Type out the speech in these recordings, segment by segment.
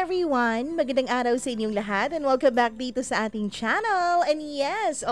everyone! Magandang araw sa inyong lahat and welcome back dito sa ating channel. And yes,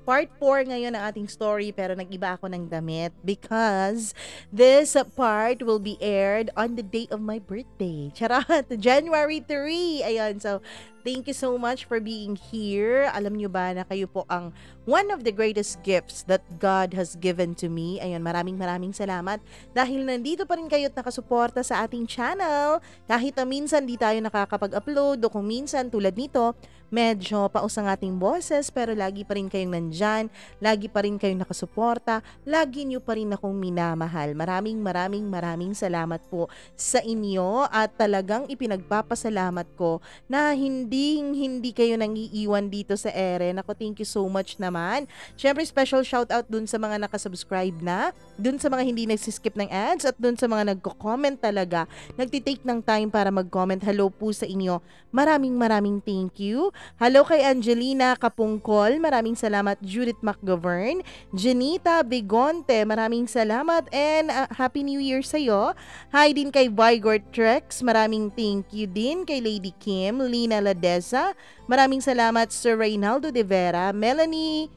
part 4 ngayon ng ating story pero nag-iba ako ng damit because this part will be aired on the day of my birthday. Charot! January 3! Ayan, so thank you so much for being here. Alam nyo ba na kayo po ang one of the greatest gifts that God has given to me. Ayun, maraming salamat dahil nandito pa rin kayo at nakasuporta sa ating channel. Kahit na minsan di tayo nakakapag-upload o kung minsan tulad nito, medyo paus ang ating boses pero lagi pa rin kayong nandyan, lagi pa rin kayong nakasuporta, lagi nyo pa rin akong minamahal. Maraming salamat po sa inyo at talagang ipinagpapasalamat ko na hindi kayo nangiiwan dito sa Eren. Ako, thank you so much naman. Syempre, special shoutout dun sa mga nakasubscribe na, dun sa mga hindi nagsiskip ng ads at dun sa mga nagko-comment talaga, nagtitake ng time para mag-comment. Hello po sa inyo. Maraming thank you. Hello kay Angelina Kapungkol, maraming salamat. Judith McGovern, Janita Bigonte, maraming salamat and Happy New Year sa'yo. Hi din kay Vigor Trex, maraming thank you din kay Lady Kim, Lina Ladesa, maraming salamat Sir Reynaldo de Vera, Melanie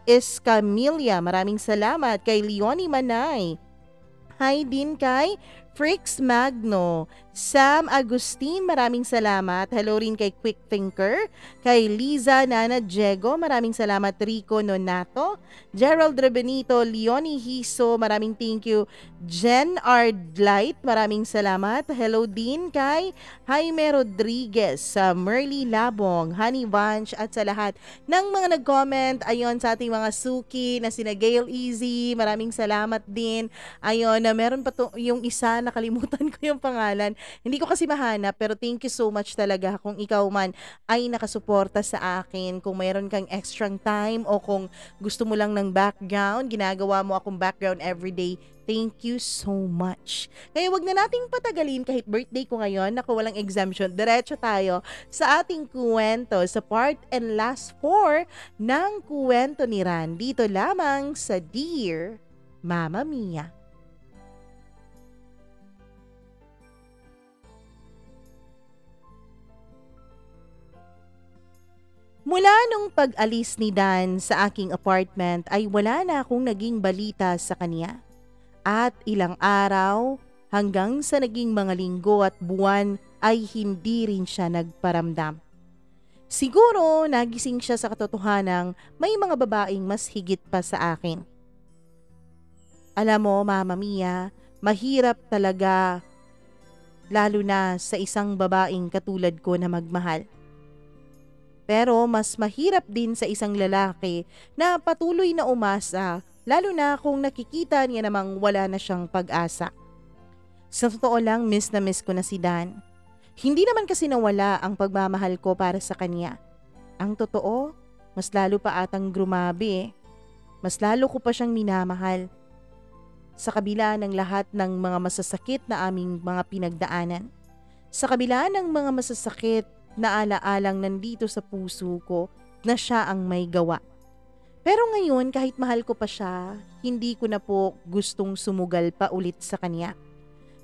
Escamilla, maraming salamat kay Leonie Manay. Hi din kay Frix Magno, Sam Agustin, maraming salamat. Hello rin kay Quick Thinker, kay Liza Nana Diego, maraming salamat. Rico Nonato, Gerald Rebenito, Leonie Hiso, maraming thank you. Jen Ardlight, maraming salamat. Hello din kay Jaime Rodriguez, Merly Labong, Honey Vanch at sa lahat ng mga nag-comment ayon sa ating mga suki na sina Gail Easy, maraming salamat din. Ayon, na meron pa to, yung isa nakalimutan ko yung pangalan. Hindi ko kasi mahanap pero thank you so much talaga kung ikaw man ay nakasuporta sa akin. Kung mayroon kang extra time o kung gusto mo lang ng background, ginagawa mo akong background everyday. Thank you so much. Kaya wag na nating patagalin kahit birthday ko ngayon, naku walang exemption. Diretso tayo sa ating kuwento sa part and last 4 ng kuwento ni Ran. Dito lamang sa Dear Mama Mia. Mula nung pag-alis ni Dan sa aking apartment ay wala na akong naging balita sa kanya. At ilang araw hanggang sa naging mga linggo at buwan ay hindi rin siya nagparamdam. Siguro nagising siya sa katotohanang may mga babaeng mas higit pa sa akin. Alam mo, Mama Mia, mahirap talaga lalo na sa isang babaeng katulad ko na magmahal. Pero mas mahirap din sa isang lalaki na patuloy na umasa, lalo na kung nakikita niya namang wala na siyang pag-asa. Sa totoo lang, miss na miss ko na si Dan. Hindi naman kasi nawala ang pagmamahal ko para sa kanya. Ang totoo, mas lalo pa atang grumabi eh. Mas lalo ko pa siyang minamahal. Sa kabila ng lahat ng mga masasakit na aming mga pinagdaanan. Sa kabila ng mga masasakit na alaalang nandito sa puso ko na siya ang may gawa. Pero ngayon kahit mahal ko pa siya, hindi ko na po gustong sumugal pa ulit sa kanya.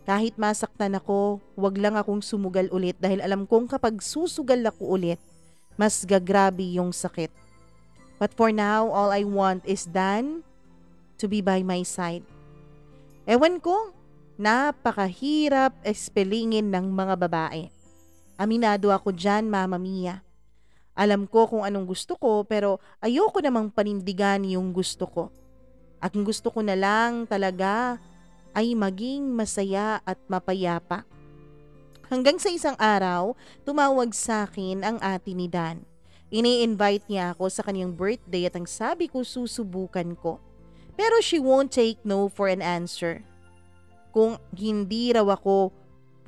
Kahit masaktan ako, wag lang akong sumugal ulit dahil alam kong kapag susugal ako ulit, mas gagrabe yung sakit. But for now, all I want is Dan to be by my side. Ewan ko, napakahirap espelingin ng mga babae. Aminado ako dyan, Mama Mia. Alam ko kung anong gusto ko pero ayoko namang panindigan yung gusto ko. At ang gusto ko na lang talaga ay maging masaya at mapayapa. Hanggang sa isang araw, tumawag sa akin ang ate ni Dan. Ini-invite niya ako sa kanyang birthday at ang sabi ko susubukan ko. Pero she won't take no for an answer. Kung hindi raw ako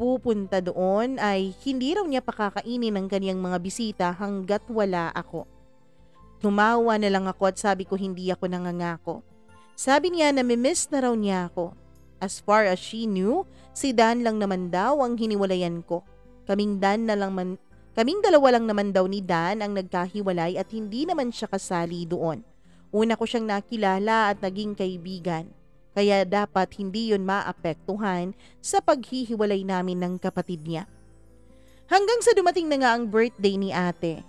pupunta doon ay hindi raw niya pakakainin ang kaniyang mga bisita hanggat wala ako. Tumawa na lang ako at sabi ko hindi ako nangangako. Sabi niya na mimiss na raw niya ako. As far as she knew, si Dan lang naman daw ang hiniwalayan ko. Kaming dalawa lang naman daw ni Dan ang nagkahiwalay at hindi naman siya kasali doon. Una ko siyang nakilala at naging kaibigan. Kaya dapat hindi yun maapektuhan sa paghihiwalay namin ng kapatid niya. Hanggang sa dumating na nga ang birthday ni ate.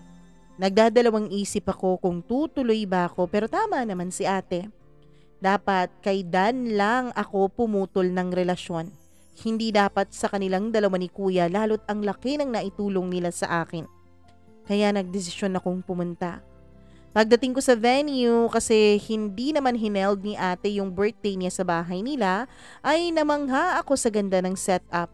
Nagdadalawang isip ako kung tutuloy ba ako, pero tama naman si ate. Dapat kay Dan lang ako pumutol ng relasyon. Hindi dapat sa kanilang dalawa ni kuya, lalo't ang laki ng naitulong nila sa akin. Kaya nagdesisyon akong pumunta. Pagdating ko sa venue, kasi hindi naman hineld ni ate yung birthday niya sa bahay nila, ay namangha ako sa ganda ng setup.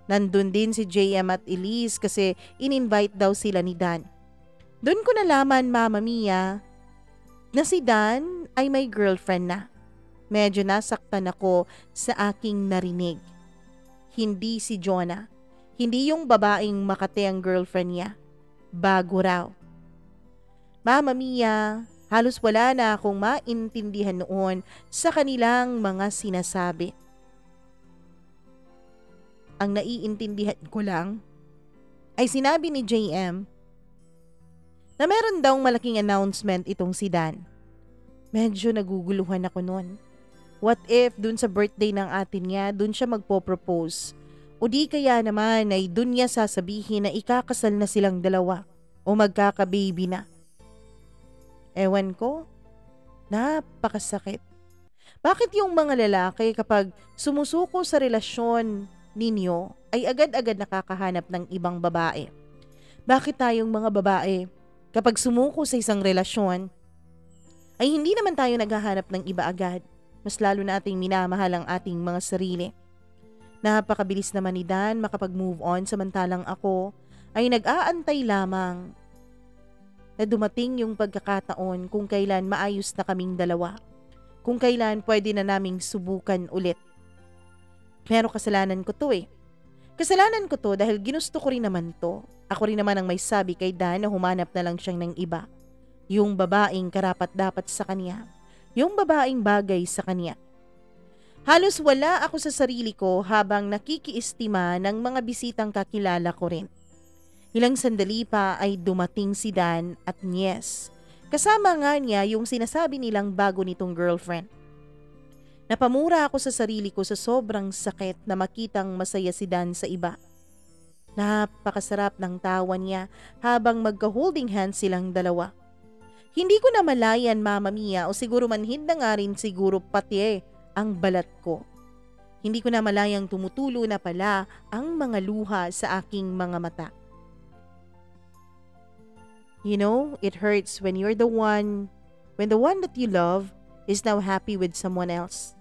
Nandun din si JM at Elise kasi in-invite daw sila ni Dan. Doon ko nalaman, Mama Mia, na si Dan ay may girlfriend na. Medyo nasaktan ako sa aking narinig. Hindi si Jonah. Hindi yung babaeng Makate ang girlfriend niya. Bago raw. Mama Mia, halos wala na akong maintindihan noon sa kanilang mga sinasabi. Ang naiintindihan ko lang ay sinabi ni JM na meron daw malaking announcement itong si Dan. Medyo naguguluhan ako noon. What if dun sa birthday ng atin niya, dun siya magpo-propose? O di kaya naman ay dun niya sasabihin na ikakasal na silang dalawa o magkaka-baby na? Ewan ko, napakasakit. Bakit yung mga lalaki kapag sumusuko sa relasyon ninyo ay agad-agad nakakahanap ng ibang babae? Bakit tayong mga babae, kapag sumuko sa isang relasyon, ay hindi naman tayo naghahanap ng iba agad? Mas lalo nating minamahal ang ating mga sarili. Napakabilis naman ni Dan makapag-move on, samantalang ako ay nag-aantay lamang na dumating yung pagkakataon kung kailan maayos na kaming dalawa. Kung kailan pwede na naming subukan ulit. Pero kasalanan ko to eh. Kasalanan ko to dahil ginusto ko rin naman to. Ako rin naman ang may sabi kay Dan na humanap na lang siyang ng iba. Yung babaeng karapat-dapat sa kanya. Yung babaeng bagay sa kanya. Halos wala ako sa sarili ko habang nakikiistima ng mga bisitang kakilala ko rin. Ilang sandali pa ay dumating si Dan at yes, kasama nga niya yung sinasabi nilang bago nitong girlfriend. Napamura ako sa sarili ko sa sobrang sakit na makitang masaya si Dan sa iba. Napakasarap ng tawa niya habang magka-holding hands silang dalawa. Hindi ko na malayan, Mama Mia, o siguro manhid na nga rin siguro pati ang balat ko. Hindi ko na malayang tumutulo na pala ang mga luha sa aking mga mata. You know, it hurts when the one that you love is now happy with someone else.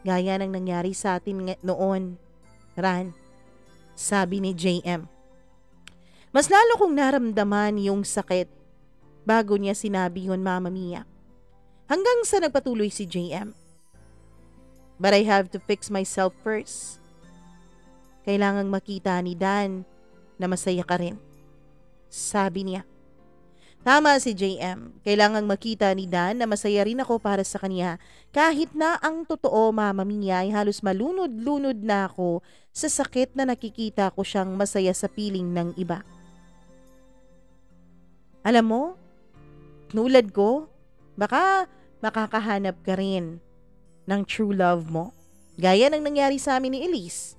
Gaya ng nangyari sa atin noon, Ran, sabi ni JM. Mas lalo kong naramdaman yung sakit bago niya sinabi yun, Mama Mia. Hanggang sa nagpatuloy si JM. But I have to fix myself first. Kailangang makita ni Dan na masaya ka rin, sabi niya. Tama si JM. Kailangang makita ni Dan na masaya rin ako para sa kanya. Kahit na ang totoo, Mama Mia, ay halos malunod-lunod na ako sa sakit na nakikita ko siyang masaya sa piling ng iba. Alam mo, tulad ko, baka makakahanap ka rin ng true love mo. Gaya ng nangyari sa amin ni Elise.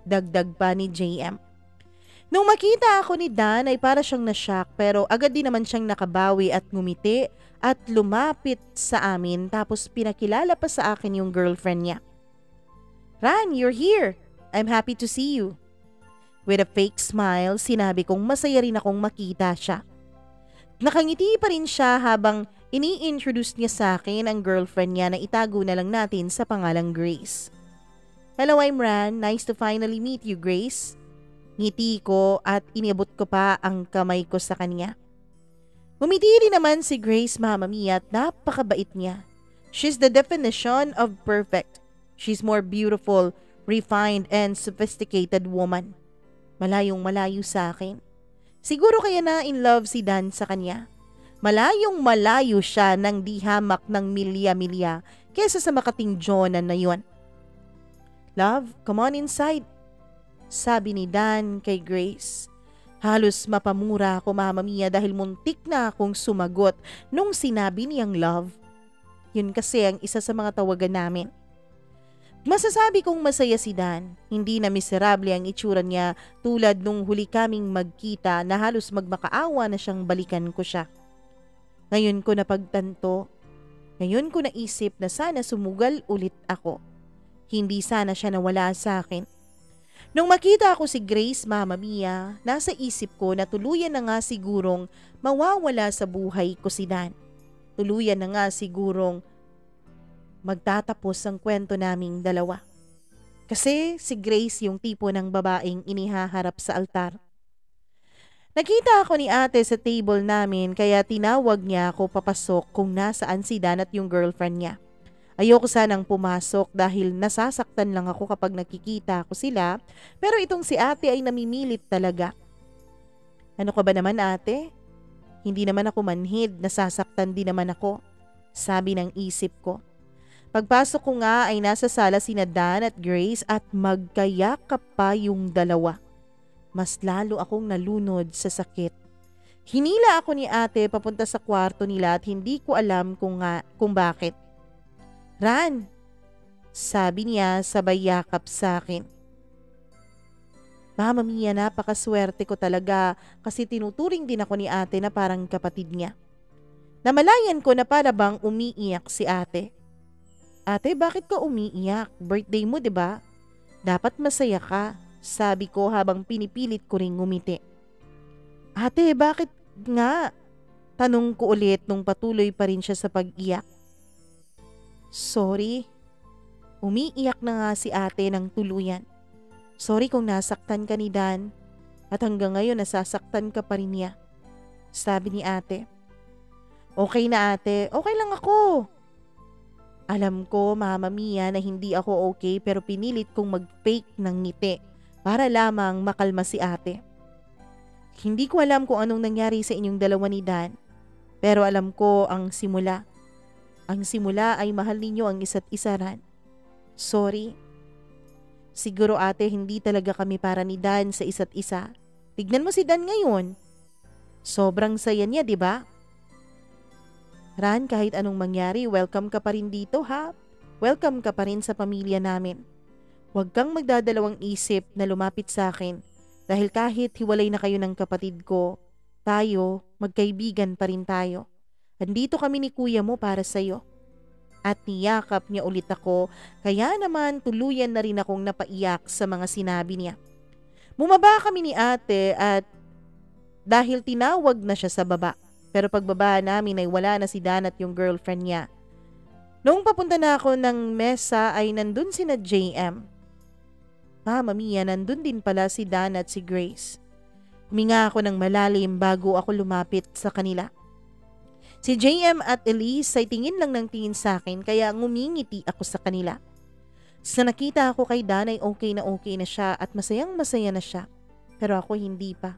Dagdag pa ni JM. Nung makita ako ni Dan ay para siyang nashock, pero agad din naman siyang nakabawi at ngumiti at lumapit sa amin, tapos pinakilala pa sa akin yung girlfriend niya. Ran, you're here. I'm happy to see you. With a fake smile, sinabi kong masaya rin akong makita siya. Nakangiti pa rin siya habang ini-introduce niya sa akin ang girlfriend niya na itago na lang natin sa pangalang Grace. Hello, I'm Ran. Nice to finally meet you, Grace. Ngiti ko at iniabot ko pa ang kamay ko sa kanya. Ngumiti rin naman si Grace, Mama Mia, at napakabait niya. She's the definition of perfect. She's more beautiful, refined, and sophisticated woman. Malayong malayo sa akin. Siguro kaya na in love si Dan sa kanya. Malayong malayo siya ng di hamak ng milya-milya kesa sa makating Jonah na yon. Love, come on inside, sabi ni Dan kay Grace. Halos mapamura ako, Mama Mia, dahil muntik na akong sumagot nung sinabi niyang love. Yun kasi ang isa sa mga tawagan namin. Masasabi kong masaya si Dan. Hindi na miserable ang itsura niya tulad nung huli kaming magkita na halos magmakaawa na siyang balikan ko siya. Ngayon ko napagtanto, ngayon ko naisip na sana sumugal ulit ako. Hindi sana siya nawala sa akin. Nung makita ko si Grace, Mama Mia, nasa isip ko na tuluyan na nga sigurong mawawala sa buhay ko si Dan. Tuluyan na nga sigurong magtatapos ang kwento naming dalawa. Kasi si Grace yung tipo ng babaeng inihaharap sa altar. Nakita ako ni ate sa table namin kaya tinawag niya ako papasok kung nasaan si Dan at yung girlfriend niya. Ayoko sanang pumasok dahil nasasaktan lang ako kapag nakikita ko sila, pero itong si ate ay namimilit talaga. Ano ka ba naman ate? Hindi naman ako manhid, nasasaktan din naman ako, sabi ng isip ko. Pagpasok ko nga ay nasa sala sina Dan at Grace at magkayakap pa yung dalawa. Mas lalo akong nalunod sa sakit. Hinila ako ni ate papunta sa kwarto nila at hindi ko alam kung bakit. Ran, sabi niya sabay yakap sa akin. Mama Mia, napakaswerte ko talaga kasi tinuturing din ako ni ate na parang kapatid niya. Namalayan ko na para bang umiiyak si ate. Ate, bakit ka umiiyak? Birthday mo, 'di ba? Dapat masaya ka, sabi ko habang pinipilit ko ring ngumiti. Ate, bakit nga? Tanong ko ulit nung patuloy pa rin siya sa pag-iyak. Sorry. Umiiyak na nga si ate ng tuluyan. Sorry kung nasaktan ka ni Dan at hanggang ngayon nasasaktan ka pa rin niya, sabi ni ate. Okay na ate, okay lang ako. Alam ko, Mama Mia, na hindi ako okay pero pinilit kong mag-fake ng ngiti para lamang makalma si ate. Hindi ko alam kung anong nangyari sa inyong dalawa ni Dan, pero alam ko ang simula. Ang simula ay mahal ninyo ang isa't isa, Ran. Sorry. Siguro ate, hindi talaga kami para ni Dan sa isa't isa. Tignan mo si Dan ngayon. Sobrang saya niya, di ba? Ran, kahit anong mangyari, welcome ka pa rin dito ha. Welcome ka pa rin sa pamilya namin. Huwag kang magdadalawang isip na lumapit sa akin dahil kahit hiwalay na kayo ng kapatid ko, tayo, magkaibigan pa rin tayo. Andito kami ni kuya mo para sa'yo. At niyakap niya ulit ako, kaya naman tuluyan na rin akong napaiyak sa mga sinabi niya. Bumaba kami ni ate at dahil tinawag na siya sa baba. Pero pagbaba namin ay wala na si Dan at yung girlfriend niya. Noong papunta na ako ng mesa ay nandun sina JM. Mama Mia, nandun din pala si Dan at si Grace. Huminga ako ng malalim bago ako lumapit sa kanila. Si JM at Elise ay tingin lang ng tingin sa akin kaya ngumingiti ako sa kanila. Sa nakita ako kay Dan ay okay na siya at masayang masaya na siya. Pero ako hindi pa.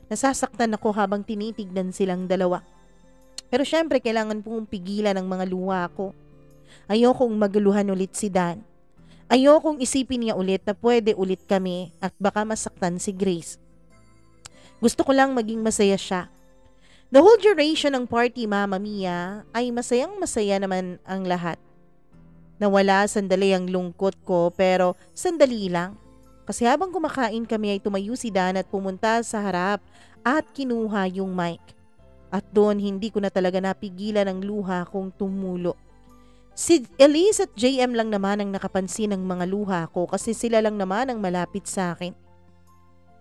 Nasasaktan ako habang tinitignan silang dalawa. Pero syempre kailangan pong pigilan ang mga luha ko. Ayokong maguluhan ulit si Dan. Ayokong isipin niya ulit na pwede ulit kami at baka masaktan si Grace. Gusto ko lang maging masaya siya. The whole duration ng party, Mama Mia, ay masayang masaya naman ang lahat. Nawala sandali ang lungkot ko pero sandali lang. Kasi habang kumakain kami ay tumayo si Dan at pumunta sa harap at kinuha yung mic. At doon hindi ko na talaga napigilan ang luha kong tumulo. Si Elise at JM lang naman ang nakapansin ng mga luha ko kasi sila lang naman ang malapit sa akin.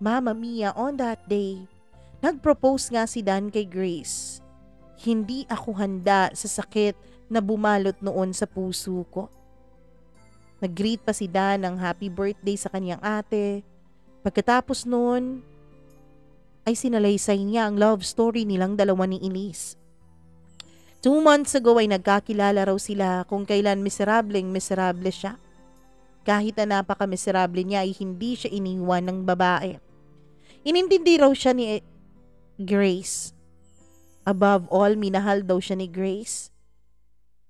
Mama Mia, on that day, nag-propose nga si Dan kay Grace. Hindi ako handa sa sakit na bumalot noon sa puso ko. Nag-greet pa si Dan ng happy birthday sa kanyang ate. Pagkatapos noon, ay sinalaysay niya ang love story nilang dalawa ni Elise. 2 months ago ay nagkakilala raw sila kung kailan miserable siya. Kahit na napaka-miserable niya ay hindi siya iniwan ng babae. Inintindi raw siya ni Grace. Above all, minahal daw siya ni Grace.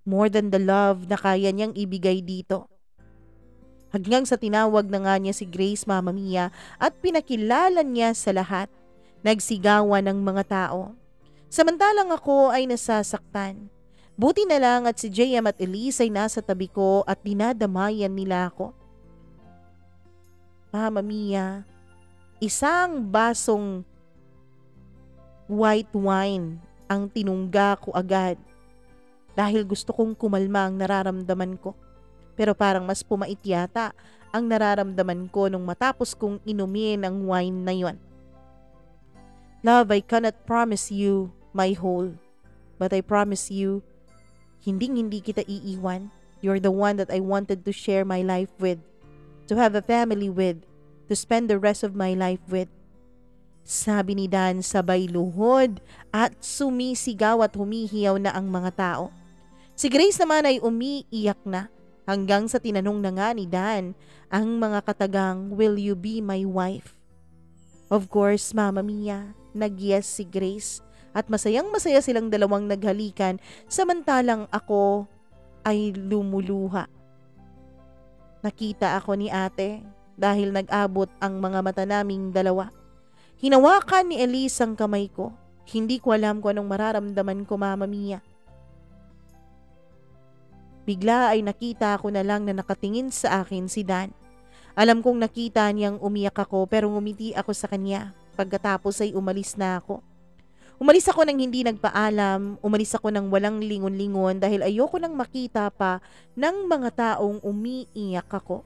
More than the love na kaya niyang ibigay dito. Hanggang sa tinawag na nga niya si Grace, Mama Mia, at pinakilala niya sa lahat. Nagsigawan ng mga tao. Samantalang ako ay nasasaktan. Buti na lang at si JM at Elise ay nasa tabi ko at dinadamayan nila ako. Mama Mia, isang basong white wine ang tinungga ko agad dahil gusto kong kumalma ang nararamdaman ko. Pero parang mas pumait yata ang nararamdaman ko nung matapos kong inumin ang wine na yon. Love, I cannot promise you my whole, but I promise you, hindi kita iiwan. You're the one that I wanted to share my life with, to have a family with, to spend the rest of my life with. Sabi ni Dan sabay luhod at sumisigaw at humihiyaw na ang mga tao. Si Grace naman ay umiiyak na hanggang sa tinanong na nga ni Dan ang mga katagang, "Will you be my wife?" Of course, Mama Mia, nag-yes si Grace at masayang-masaya silang dalawang naghalikan samantalang ako ay lumuluha. Nakita ako ni ate dahil nag-abot ang mga mata naming dalawa. Hinawakan ni Elise ang kamay ko. Hindi ko alam kung anong mararamdaman ko, Mama Mia. Bigla ay nakita ko na lang na nakatingin sa akin si Dan. Alam kong nakita niyang umiyak ako pero ngumiti ako sa kanya. Pagkatapos ay umalis na ako. Umalis ako nang hindi nagpaalam, umalis ako nang walang lingon-lingon dahil ayoko nang makita pa ng mga taong umiiyak ako.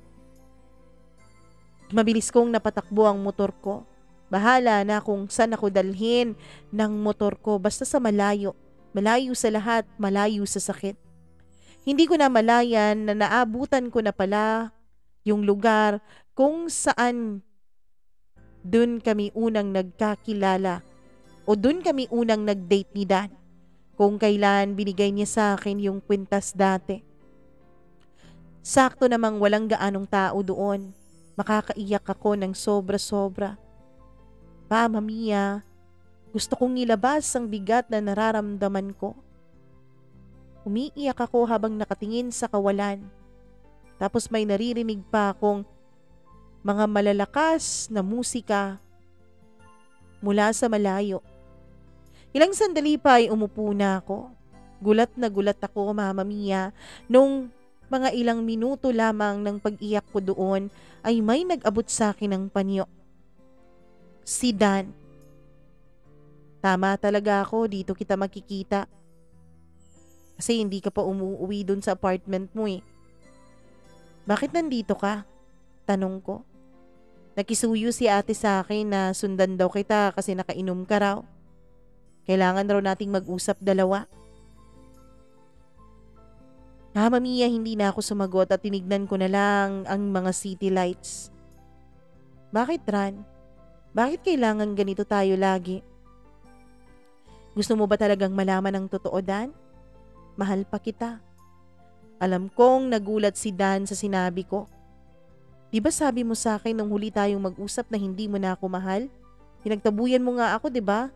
Mabilis kong napatakbo ang motor ko. Bahala na kung saan ako dalhin ng motor ko basta sa malayo. Malayo sa lahat, malayo sa sakit. Hindi ko na malayan na naabutan ko na pala yung lugar kung saan dun kami unang nagkakilala o dun kami unang nag-date ni Dan. Kung kailan binigay niya sa akin yung kwintas dati. Sakto namang walang gaanong tao doon. Makakaiyak ako ng sobra-sobra. Mama Mia, gusto kong ilabas ang bigat na nararamdaman ko. Umiiyak ako habang nakatingin sa kawalan. Tapos may naririnig pa akong mga malalakas na musika mula sa malayo. Ilang sandali pa ay umupo na ako. Gulat na gulat ako, Mama Mia, nung mga ilang minuto lamang ng pag-iyak ko doon ay may nag-abot sa akin ng panyo. Si Dan. Tama talaga ako, dito kita makikita. Kasi hindi ka pa umuwi dun sa apartment mo eh. Bakit nandito ka? Tanong ko. Nakisuyo si ate sa akin na sundan daw kita kasi nakainom ka raw. Kailangan raw nating mag-usap dalawa. Mama Mia, hindi na ako sumagot at tinignan ko na lang ang mga city lights. Bakit, Ran? Bakit kailangan ganito tayo lagi? Gusto mo ba talagang malaman ang totoo, Dan? Mahal pa kita. Alam kong nagulat si Dan sa sinabi ko. Di ba sabi mo sa akin nung huli tayong mag-usap na hindi mo na ako mahal? Pinagtabuyan mo nga ako, di ba?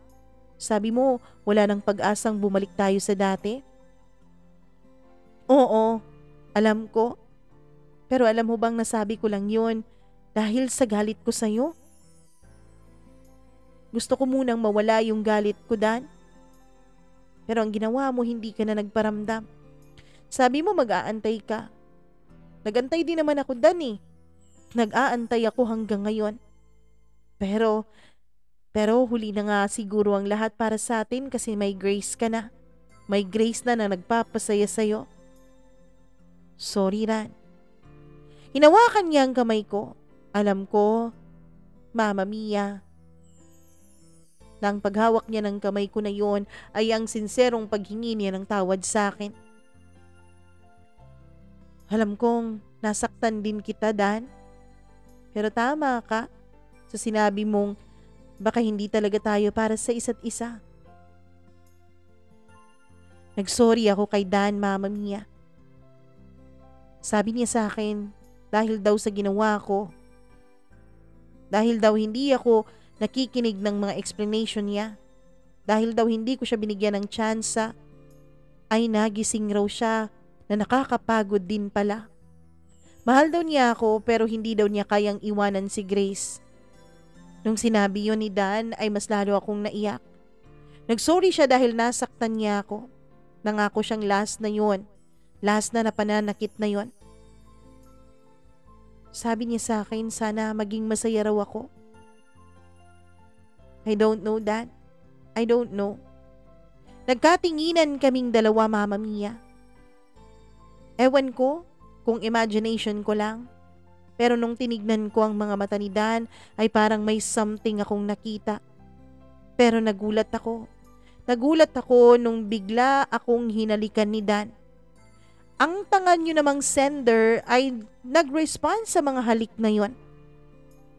Sabi mo, wala nang pag-asang bumalik tayo sa dati? Oo, alam ko. Pero alam mo bang nasabi ko lang yun dahil sa galit ko sa'yo? Gusto ko munang mawala yung galit ko, Dan. Pero ang ginawa mo, hindi ka na nagparamdam. Sabi mo mag-aantay ka. Nag-antay din naman ako, Dan eh. Nag-aantay ako hanggang ngayon. Pero huli na nga siguro ang lahat para sa atin kasi may Grace ka na. May Grace na nagpapasaya sa'yo. Sorry, Ran. Hinawakan niya ang kamay ko. Alam ko, Mama Mia, na ang paghawak niya ng kamay ko na yon ay ang sinserong paghingi niya ng tawad sa akin. Alam kong nasaktan din kita, Dan. Pero tama ka sa sinabi mong baka hindi talaga tayo para sa isa't isa. Nagsorry ako kay Dan, Mama Mia. Sabi niya sa akin dahil daw sa ginawa ko. Dahil daw hindi ako nakikinig ng mga explanation niya. Dahil daw hindi ko siya binigyan ng tsansa, ay nagising raw siya na nakakapagod din pala. Mahal daw niya ako pero hindi daw niya kayang iwanan si Grace. Nung sinabi yon ni Dan ay mas lalo akong naiyak. Nagsorry siya dahil nasaktan niya ako. Nangako siyang last na yon. Last na napananakit na yon. Sabi niya sa akin, sana maging masaya raw ako. I don't know, Dad. I don't know. Nagkatinginan kaming dalawa, Mama Mia. Ewan ko kung imagination ko lang. Pero nung tinignan ko ang mga mata ni Dan ay parang may something akong nakita. Pero nagulat ako. Nagulat ako nung bigla akong hinalikan ni Dan. Ang tanga nyo namang sender ay nag-respond sa mga halik na yon.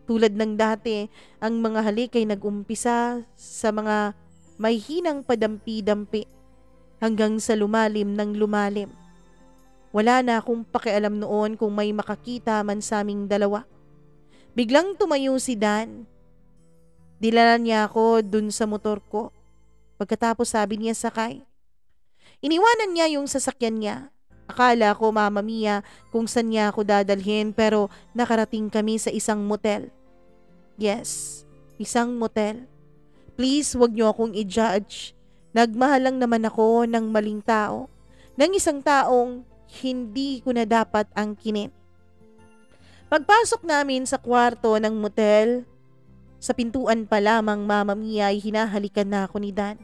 Tulad ng dati, ang mga halik ay nag-umpisa sa mga may hinang padampi-dampi hanggang sa lumalim ng lumalim. Wala na akong pakialam noon kung may makakita man sa aming dalawa. Biglang tumayo si Dan. Dilala niya ako dun sa motor ko. Pagkatapos sabi niya sakay. Iniwanan niya yung sasakyan niya. Akala ko, Mama Mia, kung saan niya ako dadalhin pero nakarating kami sa isang motel. Yes, isang motel. Please, wag niyo akong i-judge. Nagmahal lang naman ako ng maling tao. Ng isang taong hindi ko na dapat angkinin. Pagpasok namin sa kwarto ng motel, sa pintuan pa lamang, Mama Mia, ay hinahalikan na ako ni Dan.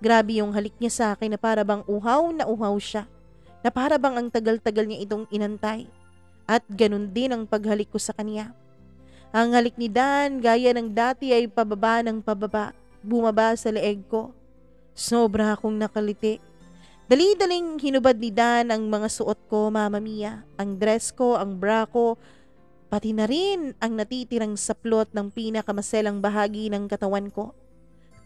Grabe yung halik niya sa akin na para bang uhaw na uhaw siya. Na para bang ang tagal-tagal niya itong inantay. At ganun din ang paghalik ko sa kanya. Ang halik ni Dan gaya ng dati ay pababa ng pababa, bumaba sa leeg ko. Sobra akong nakaliti. Dali-daling hinubad ni Dan ang mga suot ko, Mama Mia. Ang dress ko, ang bra ko, pati na rin ang natitirang saplot ng pinakamaselang bahagi ng katawan ko.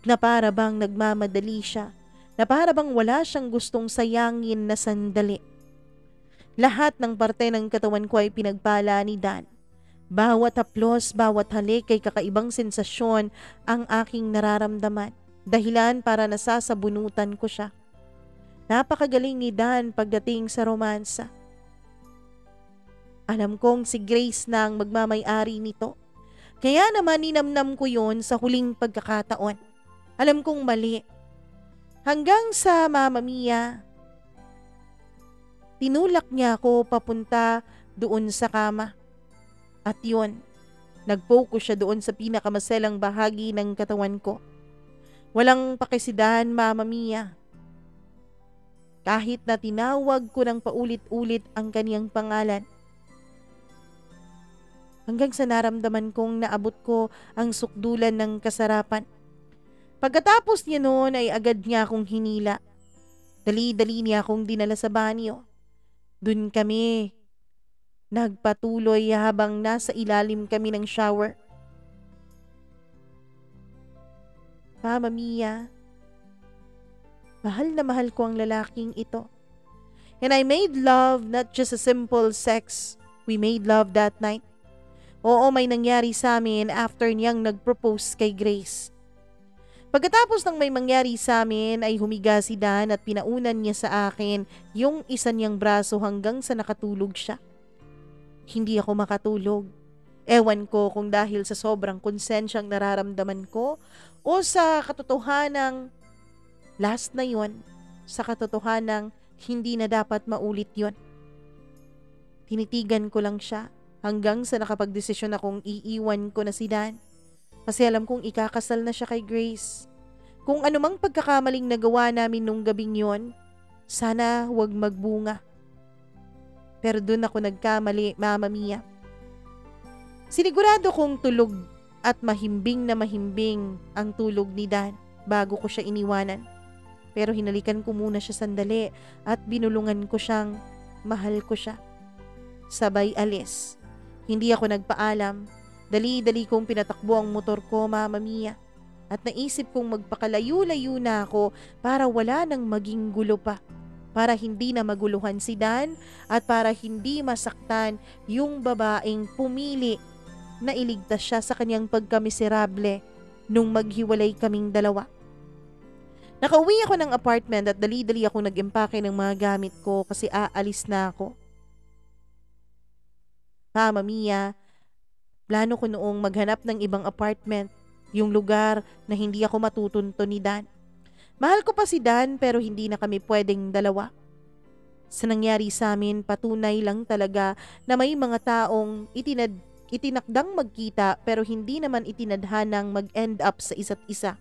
Na para bang nagmamadali siya. Na para bang wala siyang gustong sayangin na sandali. Lahat ng parte ng katawan ko ay pinagpala ni Dan. Bawat haplos, bawat halik ay kakaibang sensasyon ang aking nararamdaman. Dahilan para nasasabunutan ko siya. Napakagaling ni Dan pagdating sa romansa. Alam kong si Grace na ang magmamay-ari nito. Kaya naman ninamnam ko yon sa huling pagkakataon. Alam kong mali. Hanggang sa, Mama Mia, tinulak niya ako papunta doon sa kama. At yun, nag-focus siya doon sa pinakamaselang bahagi ng katawan ko. Walang pakisidahan, Mama Mia. Kahit na tinawag ko ng paulit-ulit ang kaniyang pangalan. Hanggang sa naramdaman kong naabot ko ang sukdulan ng kasarapan. Pagkatapos niya noon ay agad niya akong hinila. Dali-dali niya akong dinala sa banyo. Dun kami nagpatuloy habang nasa ilalim kami ng shower. Mama Mia, mahal na mahal ko ang lalaking ito. And I made love, not just a simple sex. We made love that night. Oo, may nangyari sa amin after niyang nag-propose kay Grace. Pagkatapos ng may mangyari sa amin ay humiga si Dan at pinaunan niya sa akin yung isa niyang braso hanggang sa nakatulog siya. Hindi ako makatulog. Ewan ko kung dahil sa sobrang konsensyang nararamdaman ko o sa katotohanang last na yon, sa katotohanang hindi na dapat maulit yon. Tinitigan ko lang siya hanggang sa nakapagdesisyon akong iiwan ko na si Dan. Kasi alam kong ikakasal na siya kay Grace. Kung anumang pagkakamaling nagawa namin nung gabing yon, sana wag magbunga. Pero dun ako nagkamali, Mama Mia. Sinigurado kong tulog at mahimbing na mahimbing ang tulog ni Dan bago ko siya iniwanan. Pero hinalikan ko muna siya sandali at binulungan ko siyang mahal ko siya. Sabay alis. Hindi ako nagpaalam. Dali-dali kong pinatakbo ang motor ko, Mama Mia. At naisip kong magpakalayo-layo na ako para wala nang maging gulo pa. Para hindi na maguluhan si Dan at para hindi masaktan yung babaeng pumili na iligtas siya sa kanyang pagkamiserable nung maghiwalay kaming dalawa. Nakauwi ako ng apartment at dali-dali ako nag-impake ng mga gamit ko kasi aalis na ako. Mama Mia, plano ko noong maghanap ng ibang apartment, yung lugar na hindi ako matutunto ni Dan. Mahal ko pa si Dan pero hindi na kami pwedeng dalawa. Sa nangyari sa amin, patunay lang talaga na may mga taong itinakdang magkita pero hindi naman itinadhanang mag-end up sa isa't isa.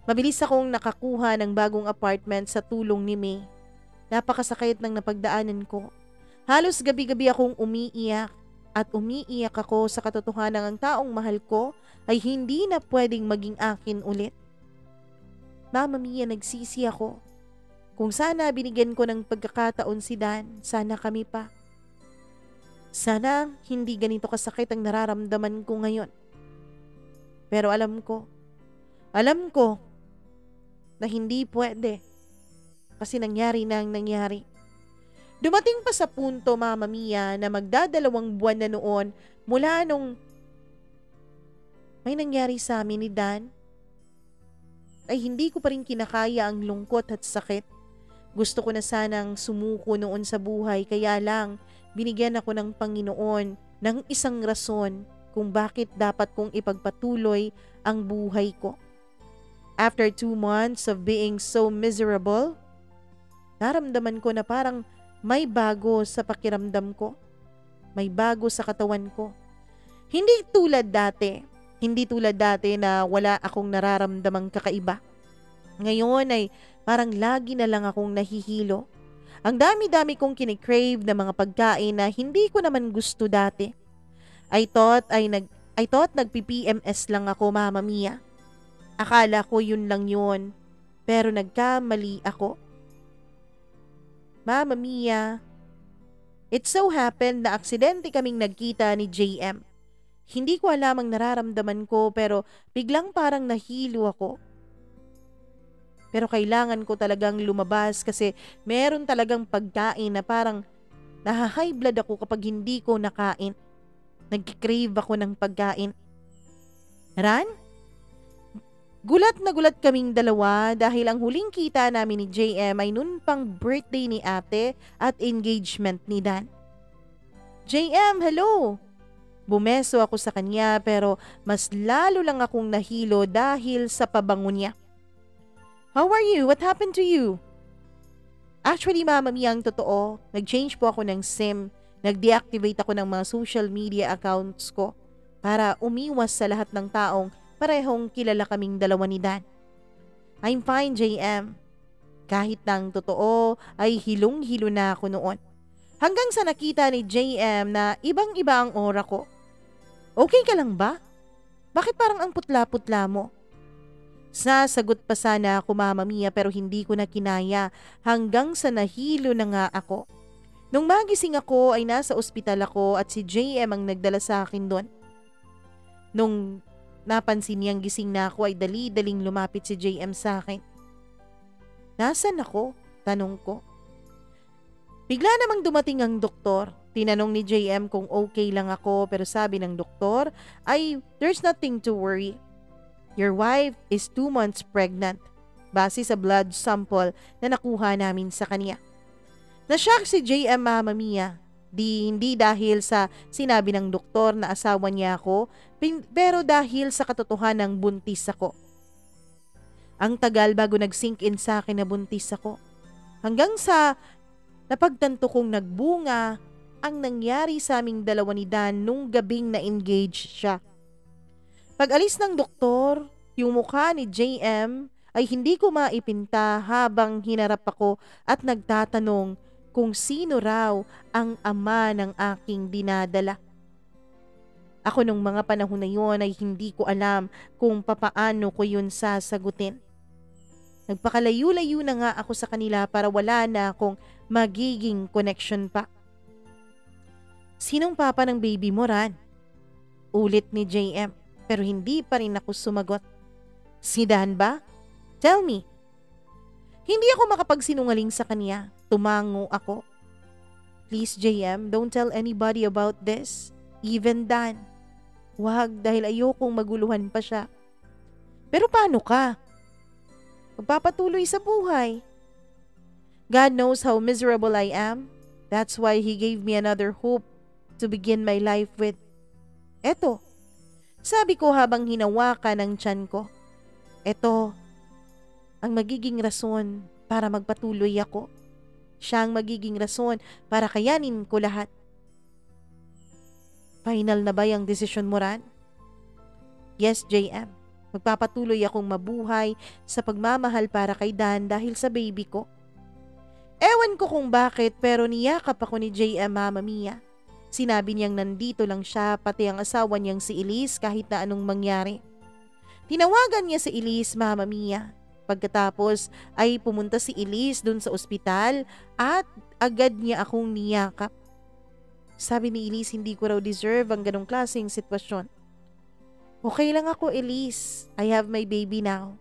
Mabilis akong nakakuha ng bagong apartment sa tulong ni May. Napakasakit ng napagdaanan ko. Halos gabi-gabi akong umiiyak at umiiyak ako sa katotohanan ng taong mahal ko ay hindi na pwedeng maging akin ulit. Mama Mia, nagsisi ako. Kung sana binigyan ko ng pagkakataon si Dan, sana kami pa. Sana hindi ganito kasakit ang nararamdaman ko ngayon. Pero alam ko na hindi pwede kasi nangyari na ang nangyari. Dumating pa sa punto, Mama Mia, na magdadalawang buwan na noon mula nung may nangyari sa amin ni Dan, ay hindi ko pa rin kinakaya ang lungkot at sakit. Gusto ko na sanang sumuko noon sa buhay, kaya lang binigyan ako ng Panginoon ng isang rason kung bakit dapat kong ipagpatuloy ang buhay ko. After 2 months of being so miserable, naramdaman ko na parang may bago sa pakiramdam ko. May bago sa katawan ko. Hindi tulad dati na wala akong nararamdamang kakaiba. Ngayon ay parang lagi na lang akong nahihilo. Ang dami-dami kong kinikrave na mga pagkain na hindi ko naman gusto dati. I thought nagpi-PMS lang ako, Mama Mia. Akala ko yun lang yun, pero nagkamali ako. Mama Mia, it so happened na aksidente kaming nagkita ni JM. Hindi ko alam ang nararamdaman ko pero biglang parang nahilo ako. Pero kailangan ko talagang lumabas kasi meron talagang pagkain na parang naha-high blood ako kapag hindi ko nakain. Nagkikrave ako ng pagkain. Ran? Gulat na gulat kaming dalawa dahil ang huling kita namin ni JM ay noon pang birthday ni ate at engagement ni Dan. JM, hello! Bumeso ako sa kanya pero mas lalo lang akong nahilo dahil sa pabango niya. How are you? What happened to you? Actually, Mama Mia, ang totoo, nag-change po ako ng SIM. Nag-deactivate ako ng mga social media accounts ko para umiwas sa lahat ng taong parehong kilala kaming dalawa ni Dan. I'm fine, JM. Kahit nang totoo ay hilong-hilo na ako noon. Hanggang sa nakita ni JM na ibang-iba ang aura ko. Okay ka lang ba? Bakit parang ang putla-putla mo? Sasagot pa sana ako, Mama Mia, pero hindi ko na kinaya hanggang sa nahilo na nga ako. Nung magising ako ay nasa ospital ako at si JM ang nagdala sa akin doon. Nung napansin niyang gising na ako ay dali-daling lumapit si JM sa akin. Nasaan ako? Tanong ko. Bigla namang dumating ang doktor. Tinanong ni JM kung okay lang ako pero sabi ng doktor ay there's nothing to worry. Your wife is 2 months pregnant base sa blood sample na nakuha namin sa kanya. Nashock si JM, Mama Mia. Hindi dahil sa sinabi ng doktor na asawa niya ako, pero dahil sa katotohanang buntis ako. Ang tagal bago nag-sink in sa akin na buntis ako. Hanggang sa napagtanto kong nagbunga ang nangyari sa aming dalawa ni Dan nung gabing na-engage siya. Pag-alis ng doktor, yung mukha ni JM ay hindi ko maipinta habang hinarap ako at nagtatanong kung sino raw ang ama ng aking dinadala. Ako nung mga panahon na yon ay hindi ko alam kung papaano ko yun sasagutin. Nagpakalayo-layo na nga ako sa kanila para wala na akong magiging connection pa. Sinong papa ng baby mo, Ran? Ulit ni JM. Pero hindi pa rin ako sumagot. Si Dan ba? Tell me. Hindi ako makapagsinungaling sa kanya. Tumango ako. Please, JM, don't tell anybody about this. Even Dan. Wag, dahil ayokong maguluhan pa siya. Pero paano ka? Magpapatuloy sa buhay. God knows how miserable I am. That's why He gave me another hope to begin my life with. Eto. Sabi ko habang hinawakan ang tiyan ko. Eto, ang magiging rason para magpatuloy ako. Siya ang magiging rason para kayanin ko lahat. Final na ba yung desisyon mo, Ran? Yes, JM. Magpapatuloy akong mabuhay sa pagmamahal para kay Dan dahil sa baby ko. Ewan ko kung bakit pero niyakap ako ni JM, Mama Mia. Sinabi niyang nandito lang siya pati ang asawa niyang si Elise kahit na anong mangyari. Tinawagan niya si Elise, Mama Mia. Pagkatapos ay pumunta si Elise dun sa ospital at agad niya akong niyakap. Sabi ni Elise hindi ko raw deserve ang ganong klaseng sitwasyon. Okay lang ako, Elise. I have my baby now.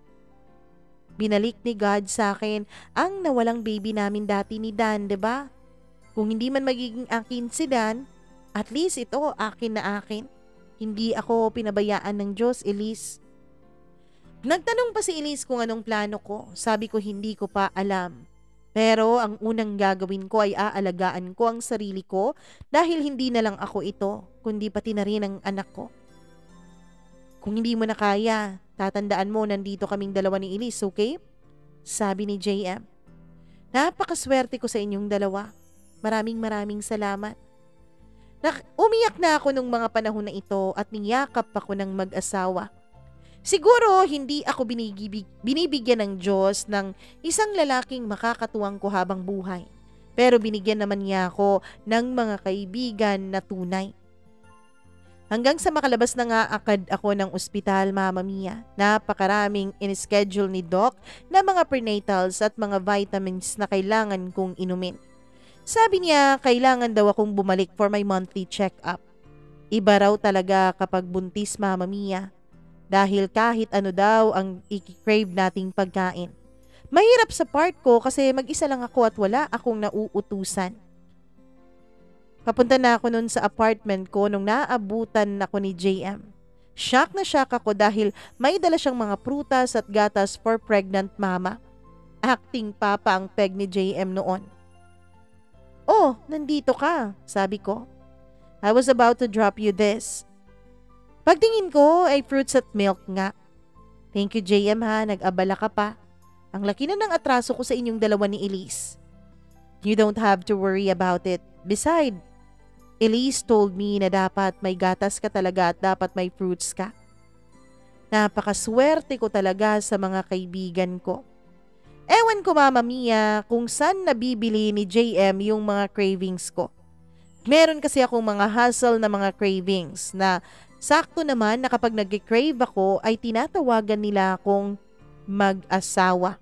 Binalik ni God sa akin ang nawalang baby namin dati ni Dan, 'di ba? Kung hindi man magiging akin si Dan, at least ito akin na akin. Hindi ako pinabayaan ng Diyos, Elise. Nagtanong pa si Elise kung anong plano ko. Sabi ko hindi ko pa alam. Pero ang unang gagawin ko ay aalagaan ko ang sarili ko dahil hindi na lang ako ito, kundi pati na rin ang anak ko. Kung hindi mo na kaya, tatandaan mo nandito kaming dalawa ni Elise, okay? Sabi ni JM. Napakaswerte ko sa inyong dalawa. Maraming salamat. Umiyak na ako nung mga panahon na ito at niyakap ako ng mag-asawa. Siguro hindi ako binibigyan ng Diyos ng isang lalaking makakatuwang ko habang buhay. Pero binigyan naman niya ako ng mga kaibigan na tunay. Hanggang sa makalabas na nga akad ako ng ospital, Mama Mia. Napakaraming in-schedule ni Doc na mga prenatals at mga vitamins na kailangan kong inumin. Sabi niya, kailangan daw akong bumalik for my monthly check-up. Iba raw talaga kapag buntis, Mama Mia. Dahil kahit ano daw ang i-crave nating pagkain. Mahirap sa part ko kasi mag-isa lang ako at wala akong nauutusan. Papunta na ako nun sa apartment ko nung naabutan ako ni JM. Shock na shock ako dahil may dala siyang mga prutas at gatas for pregnant mama. Acting papa ang peg ni JM noon. Oh, nandito ka, sabi ko. I was about to drop you this. Pagtingin ko ay fruits at milk nga. Thank you JM ha, nag-abala ka pa. Ang laki na ng atraso ko sa inyong dalawa ni Elise. You don't have to worry about it. Besides, Elise told me na dapat may gatas ka talaga at dapat may fruits ka. Napakaswerte ko talaga sa mga kaibigan ko. Ewan ko, Mama Mia, kung saan nabibili ni JM yung mga cravings ko. Meron kasi akong mga hustle na mga cravings na sakto naman na kapag nag-crave ako ay tinatawagan nila akong mag-asawa.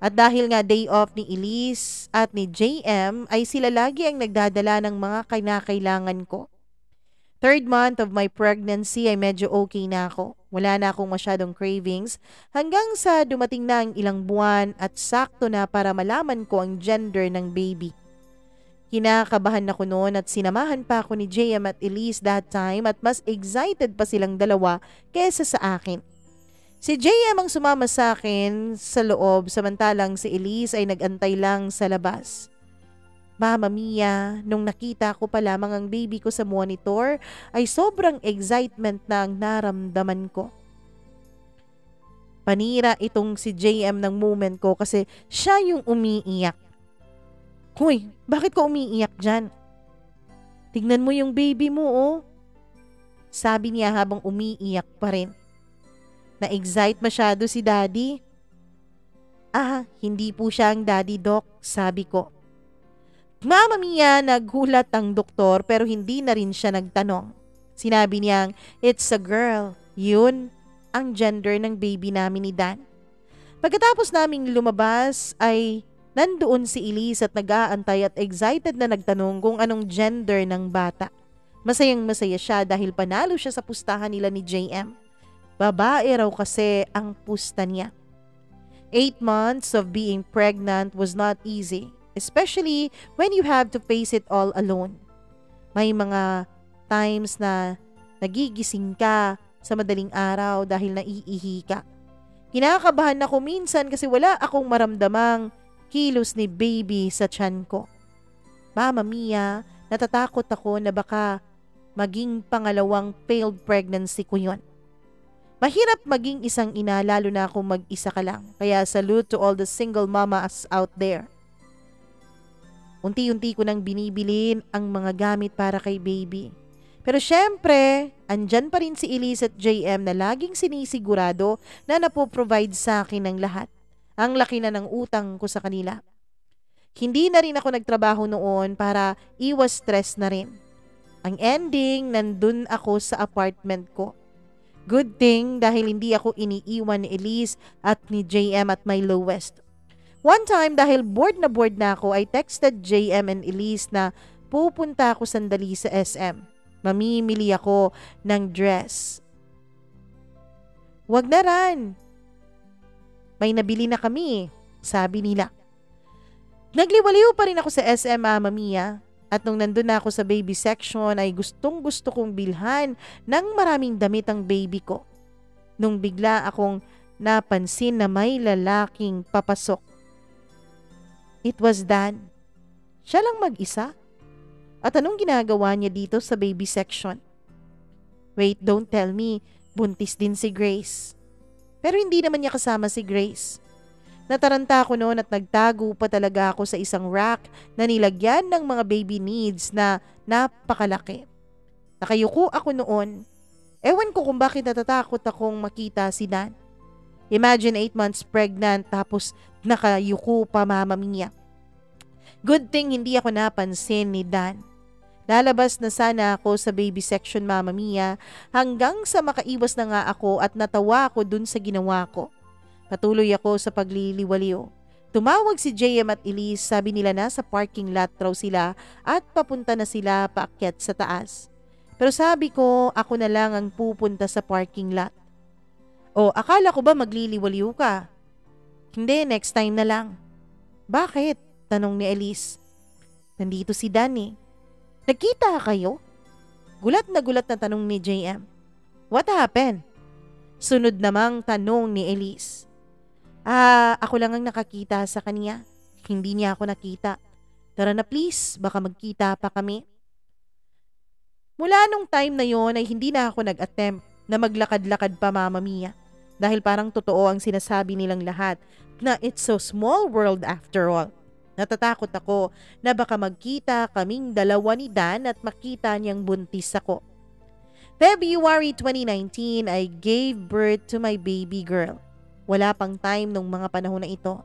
At dahil nga day off ni Elise at ni JM ay sila lagi ang nagdadala ng mga kinakailangan ko. 3rd month of my pregnancy ay medyo okay na ako. Wala na akong masyadong cravings hanggang sa dumating na ang ilang buwan at sakto na para malaman ko ang gender ng baby. Kinakabahan ako noon at sinamahan pa ako ni JM at Elise that time at mas excited pa silang dalawa kaysa sa akin. Si JM ang sumama sa akin sa loob samantalang si Elise ay nagantay lang sa labas. Mama Mia, nung nakita ko pa lamang ang baby ko sa monitor ay sobrang excitement na ang naramdaman ko. Panira itong si JM ng moment ko kasi siya yung umiiyak. Hoy, bakit ka umiiyak dyan? Tignan mo yung baby mo oh. Sabi niya habang umiiyak pa rin. Na-excite masyado si Daddy. Hindi po siya ang Daddy, Doc, sabi ko. Mama Mia, naghulat ang doktor pero hindi na rin siya nagtanong. Sinabi niyang, it's a girl. Yun ang gender ng baby namin ni Dan. Pagkatapos naming lumabas ay nandoon si Elise at nag-aantay at excited na nagtanong kung anong gender ng bata. Masayang masaya siya dahil panalo siya sa pustahan nila ni JM. Babae raw kasi ang pusta niya. 8 months of being pregnant was not easy, especially when you have to face it all alone. May mga times na nagigising ka sa madaling araw dahil naiihi ka. Kinakabahan ako minsan kasi wala akong maramdamang kilos ni baby sa tiyan ko. Mama Mia, natatakot ako na baka maging pangalawang failed pregnancy ko yon. Mahirap maging isang ina lalo na kung mag-isa ka lang. Kaya salute to all the single mamas out there. Unti-unti ko nang binibilin ang mga gamit para kay baby. Pero syempre, andyan pa rin si Elise at JM na laging sinisigurado na napoprovide sa akin ng lahat. Ang laki na ng utang ko sa kanila. Hindi na rin ako nagtrabaho noon para iwas stress na rin. Ang ending, nandun ako sa apartment ko. Good thing dahil hindi ako iniiwan ni Elise at ni JM at my lowest. One time dahil bored na ako, I texted JM and Elise na pupunta ako sandali sa SM. Mamimili ako ng dress. Wag na ran. May nabili na kami, sabi nila. Nagliwaliw pa rin ako sa SM, Mama Mia. At nung nandun na ako sa baby section ay gustong gusto kong bilhan ng maraming damit ang baby ko. Nung bigla akong napansin na may lalaking papasok. It was Dan. Siya lang mag-isa. At anong ginagawa niya dito sa baby section? Wait, don't tell me, buntis din si Grace. Pero hindi naman niya kasama si Grace. Nataranta ako noon at nagtago pa talaga ako sa isang rack na nilagyan ng mga baby needs na napakalaki. Nakayuko ako noon. Ewan ko kung bakit natatakot akong makita si Dan. Imagine 8 months pregnant tapos nakayuko pa, Mama Mia. Good thing hindi ako napansin ni Dan. Lalabas na sana ako sa baby section, Mama Mia, hanggang sa makaiwas na nga ako at natawa ako dun sa ginawa ko. Patuloy ako sa pagliliwaliw. Tumawag si JM at Elise, sabi nila na sa parking lot raw sila at papunta na sila paakyat sa taas. Pero sabi ko, ako na lang ang pupunta sa parking lot. O, akala ko ba magliliwaliw ka? Hindi, next time na lang. Bakit? Tanong ni Elise. Nandito si Dan eh. Nagkita kayo? Gulat na tanong ni JM. What happened? Sunod namang tanong ni Elise. Ako lang ang nakakita sa kanya. Hindi niya ako nakita. Tara na please, baka magkita pa kami. Mula nung time na yon ay hindi na ako nag-attempt na maglakad-lakad pa, Mama Mia. Dahil parang totoo ang sinasabi nilang lahat na it's so small world after all. Natatakot ako na baka magkita kaming dalawa ni Dan at makita niyang buntis ako. February 2019, I gave birth to my baby girl. Wala pang time nung mga panahon na ito.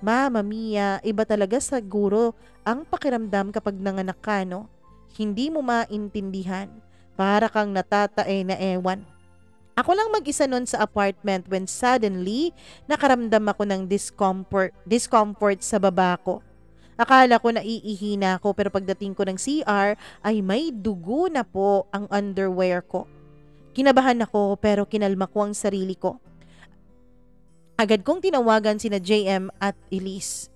Mama Mia, iba talaga siguro ang pakiramdam kapag nanganak ka, no? Hindi mo maintindihan. Para kang natatae na ewan. Ako lang mag-isa nun sa apartment when suddenly nakaramdam ako ng discomfort sa baba ko. Akala ko naiihi na ako pero pagdating ko ng CR ay may dugo na po ang underwear ko. Kinabahan ako pero kinalma ko ang sarili ko. Agad kong tinawagan sina JM at Elise.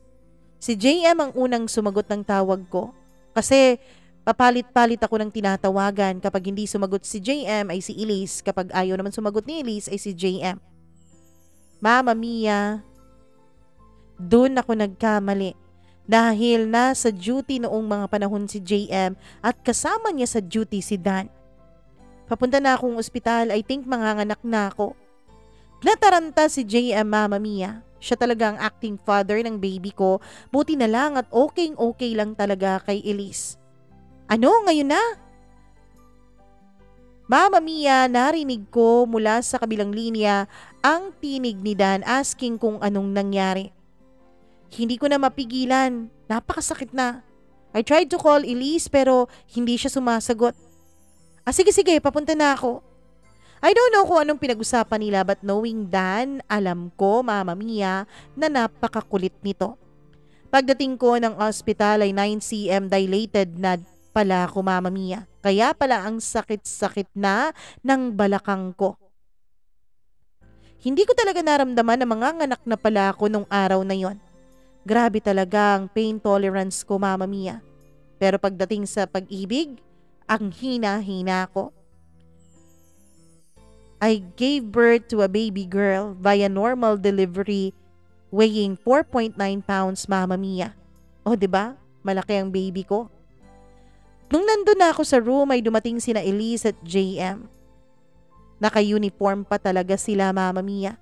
Si JM ang unang sumagot ng tawag ko kasi papalit-palit ako ng tinatawagan. Kapag hindi sumagot si JM ay si Elise. Kapag ayaw naman sumagot ni Elise ay si JM. Mama Mia, doon ako nagkamali. Dahil nasa duty noong mga panahon si JM at kasama niya sa duty si Dan. Papunta na akong ospital, I think manganganak na ako. Nataranta si JM, Mama Mia. Siya talaga ang acting father ng baby ko. Buti na lang at okay lang talaga kay Elise. Ano, ngayon na? Mama Mia, narinig ko mula sa kabilang linya ang tinig ni Dan asking kung anong nangyari. Hindi ko na mapigilan. Napakasakit na. I tried to call Elise pero hindi siya sumasagot. Sige, papunta na ako. I don't know kung anong pinag-usapan nila but knowing Dan, alam ko, Mama Mia, na napakakulit nito. Pagdating ko ng ospital ay 9 cm dilated na pala ako, Mama Mia. Kaya pala ang sakit-sakit na ng balakang ko. Hindi ko talaga naramdaman na manganganak na pala ako nung araw na yon. Grabe talaga ang pain tolerance ko, Mama Mia. Pero pagdating sa pag-ibig, ang hina-hina ko. I gave birth to a baby girl via normal delivery weighing 4.9 pounds, Mama Mia. O, diba? Malaki ang baby ko. Nung nandun na ako sa room ay dumating sina Elise at JM. Naka-uniform pa talaga sila, Mama Mia.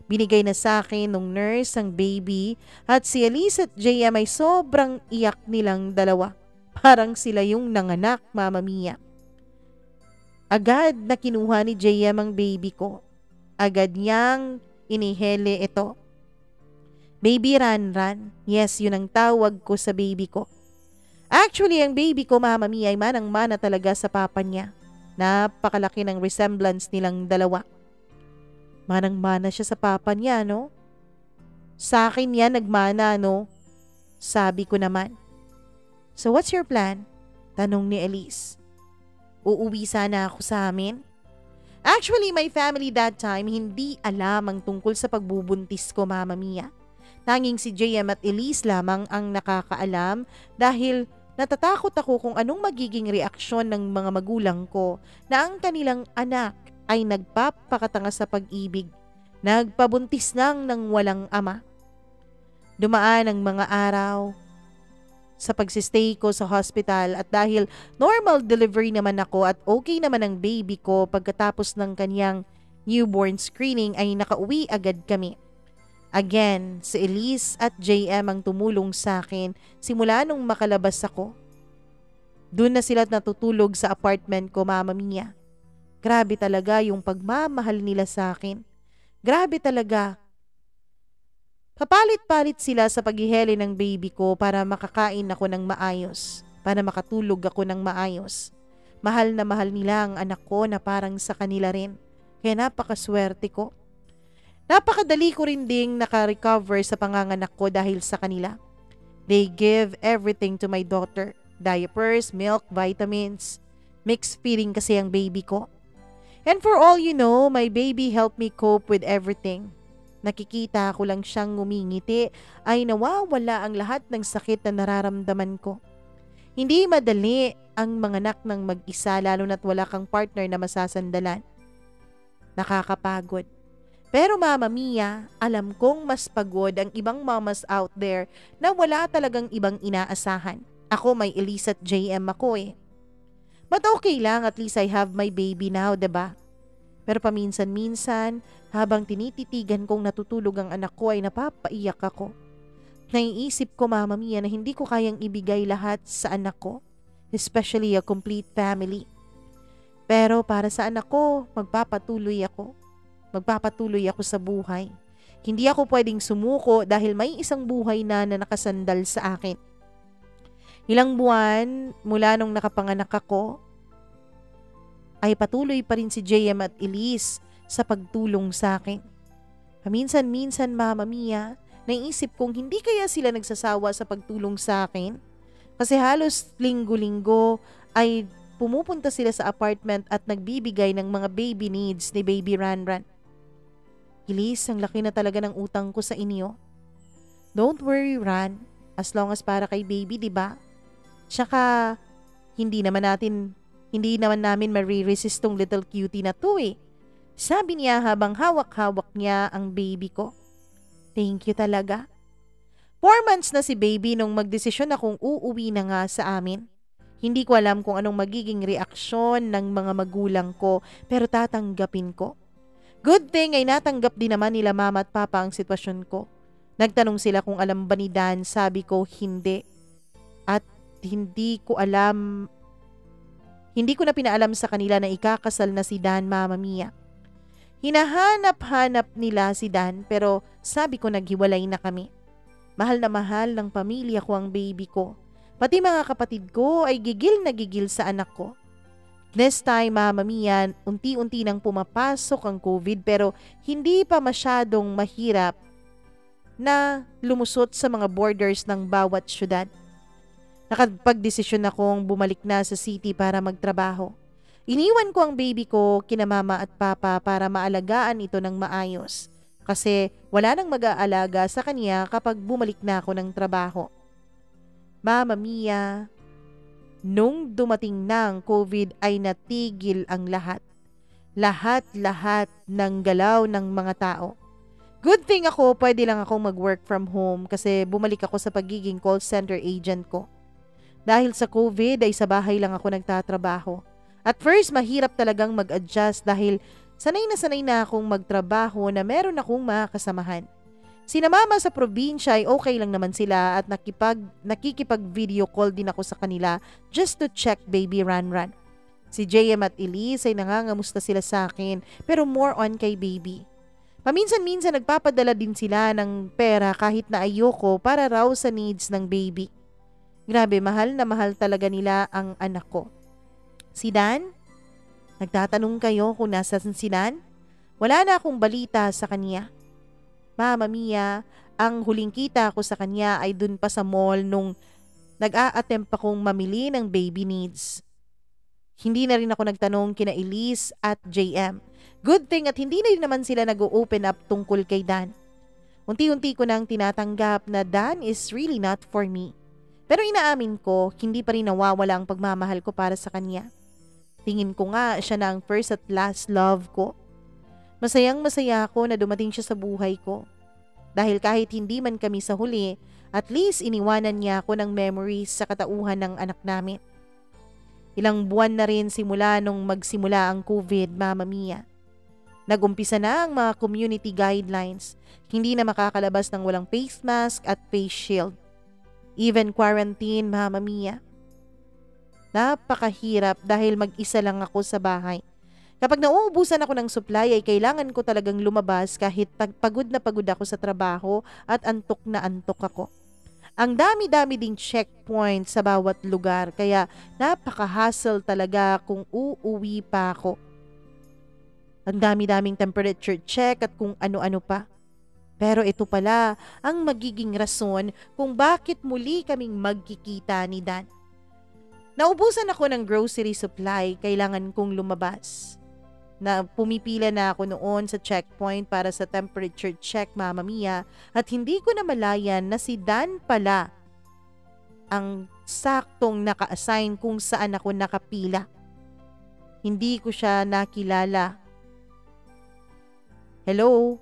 Binigay na sa akin nung nurse ang baby at si Elise at JM ay sobrang iyak nilang dalawa. Parang sila yung nanganak, Mama Mia. Agad na kinuha ni JM ang baby ko. Agad niyang inihele ito. Baby Ranran. Yes, yun ang tawag ko sa baby ko. Actually, ang baby ko, Mama Mia, ay manang-mana talaga sa papa niya. Napakalaki ng resemblance nilang dalawa. Manang-mana siya sa papa niya, no? Sa akin yan nagmana, no? Sabi ko naman. So what's your plan? Tanong ni Elise. Uuwi sana ako sa amin. Actually, my family that time hindi alam ang tungkol sa pagbubuntis ko, Mama Mia. Tanging si JM at Elise lamang ang nakakaalam dahil natatakot ako kung anong magiging reaksyon ng mga magulang ko na ang kanilang anak ay nagpapakatanga sa pag-ibig, nagpabuntis ng walang ama. Dumaan ang mga araw sa pagsistay ko sa hospital at dahil normal delivery naman ako at okay naman ang baby ko pagkatapos ng kanyang newborn screening ay nakauwi agad kami. Again, si Elise at JM ang tumulong sa akin simula nung makalabas ako. Doon na sila natutulog sa apartment ko, Mama Mia. Grabe talaga yung pagmamahal nila sa akin. Grabe talaga. Papalit-palit sila sa paghihele ng baby ko para makakain ako ng maayos, para makatulog ako ng maayos. Mahal na mahal nila ang anak ko na parang sa kanila rin. Kaya napakaswerte ko. Napakadali ko rin ding naka-recover sa panganganak ko dahil sa kanila. They give everything to my daughter. Diapers, milk, vitamins. Mixed feeding kasi ang baby ko. And for all you know, my baby helped me cope with everything. Nakikita ko lang siyang ngumingiti ay nawawala ang lahat ng sakit na nararamdaman ko. Hindi madali ang manganak ng mag-isa lalo na't wala kang partner na masasandalan. Nakakapagod. Pero Mama Mia, alam kong mas pagod ang ibang mamas out there na wala talagang ibang inaasahan. Ako may Elise at JM ako eh. But okay lang, at least I have my baby now, diba? Pero paminsan-minsan, habang tinititigan kong natutulog ang anak ko ay napapaiyak ako. Naiisip ko, Mama Mia, na hindi ko kayang ibigay lahat sa anak ko, especially a complete family. Pero para sa anak ko, magpapatuloy ako. Magpapatuloy ako sa buhay. Hindi ako pwedeng sumuko dahil may isang buhay na nakasandal sa akin. Ilang buwan mula nung nakapanganak ako, ay patuloy pa rin si JM at Elise sa pagtulong sa akin. Paminsan-minsan, Mama Mia, naisip kong hindi kaya sila nagsasawa sa pagtulong sa akin. Kasi halos linggo-linggo ay pumupunta sila sa apartment at nagbibigay ng mga baby needs ni Baby Ranran. Elise, ang laki na talaga ng utang ko sa inyo. Don't worry, Ran. As long as para kay baby, diba? Tsaka, hindi naman namin mariresist tong little cutie na to eh. Sabi niya habang hawak-hawak niya ang baby ko. Thank you talaga. 4 months na si baby nung magdesisyon akong uuwi na nga sa amin. Hindi ko alam kung anong magiging reaksyon ng mga magulang ko pero tatanggapin ko. Good thing ay natanggap din naman nila mama at papa ang sitwasyon ko. Nagtanong sila kung alam ba ni Dan, sabi ko hindi. At hindi ko na pinaalam sa kanila na ikakasal na si Dan, Mama Mia. Hinahanap-hanap nila si Dan pero sabi ko naghiwalay na kami. Mahal na mahal ng pamilya ko ang baby ko. Pati mga kapatid ko ay gigil na gigil sa anak ko. This time, Mama Mia, unti-unti nang pumapasok ang COVID pero hindi pa masyadong mahirap na lumusot sa mga borders ng bawat syudad. Nakapagdesisyon akong bumalik na sa city para magtrabaho. Iniwan ko ang baby ko kina mama at papa para maalagaan ito ng maayos kasi wala nang mag-aalaga sa kanya kapag bumalik na ako ng trabaho. Mama Mia, nung dumating na ang COVID ay natigil ang lahat. Lahat-lahat ng galaw ng mga tao. Good thing ako, pwede lang akong mag-work from home kasi bumalik ako sa pagiging call center agent ko. Dahil sa COVID ay sa bahay lang ako nagtatrabaho. At first, mahirap talagang mag-adjust dahil Sanay na akong magtrabaho na meron akong mga kasamahan. Sina mama sa probinsya ay okay lang naman sila at nakikipag-video call din ako sa kanila just to check baby Ranran. Si JM at Elise ay nangangamusta sila sa akin pero more on kay baby. Paminsan-minsan nagpapadala din sila ng pera kahit na ayoko para raw sa needs ng baby. Grabe, mahal na mahal talaga nila ang anak ko. Si Dan? Nagtatanong kayo kung nasan si Dan? Wala na akong balita sa kanya. Mama Mia, ang huling kita ko sa kanya ay dun pa sa mall nung nag-a-attempt akong mamili ng baby needs. Hindi na rin ako nagtanong kina Elise at JM. Good thing at hindi na rin naman sila nag-open up tungkol kay Dan. Unti-unti ko nang tinatanggap na Dan is really not for me. Pero inaamin ko, hindi pa rin nawawala ang pagmamahal ko para sa kanya. Tingin ko nga siya na ang first at last love ko. Masayang-masaya ako na dumating siya sa buhay ko. Dahil kahit hindi man kami sa huli, at least iniwanan niya ako ng memories sa katauhan ng anak namin. Ilang buwan na rin simula nung magsimula ang COVID, Mama Mia. Nag-umpisa na ang mga community guidelines. Hindi na makakalabas ng walang face mask at face shield. Even quarantine, Mama Mia. Napakahirap dahil mag-isa lang ako sa bahay. Kapag nauubusan ako ng supply ay kailangan ko talagang lumabas kahit pagod na pagod ako sa trabaho at antok na antok ako. Ang dami-dami ding checkpoint sa bawat lugar kaya napaka-hassle talaga kung uuwi pa ako. Ang dami-daming temperature check at kung ano-ano pa. Pero ito pala ang magiging rason kung bakit muli kaming magkikita ni Dan. Naubusan ako ng grocery supply, kailangan kong lumabas. Na pumipila na ako noon sa checkpoint para sa temperature check, Mama Mia, at hindi ko na malayan na si Dan pala ang saktong naka-assign kung saan ako nakapila. Hindi ko siya nakilala. Hello?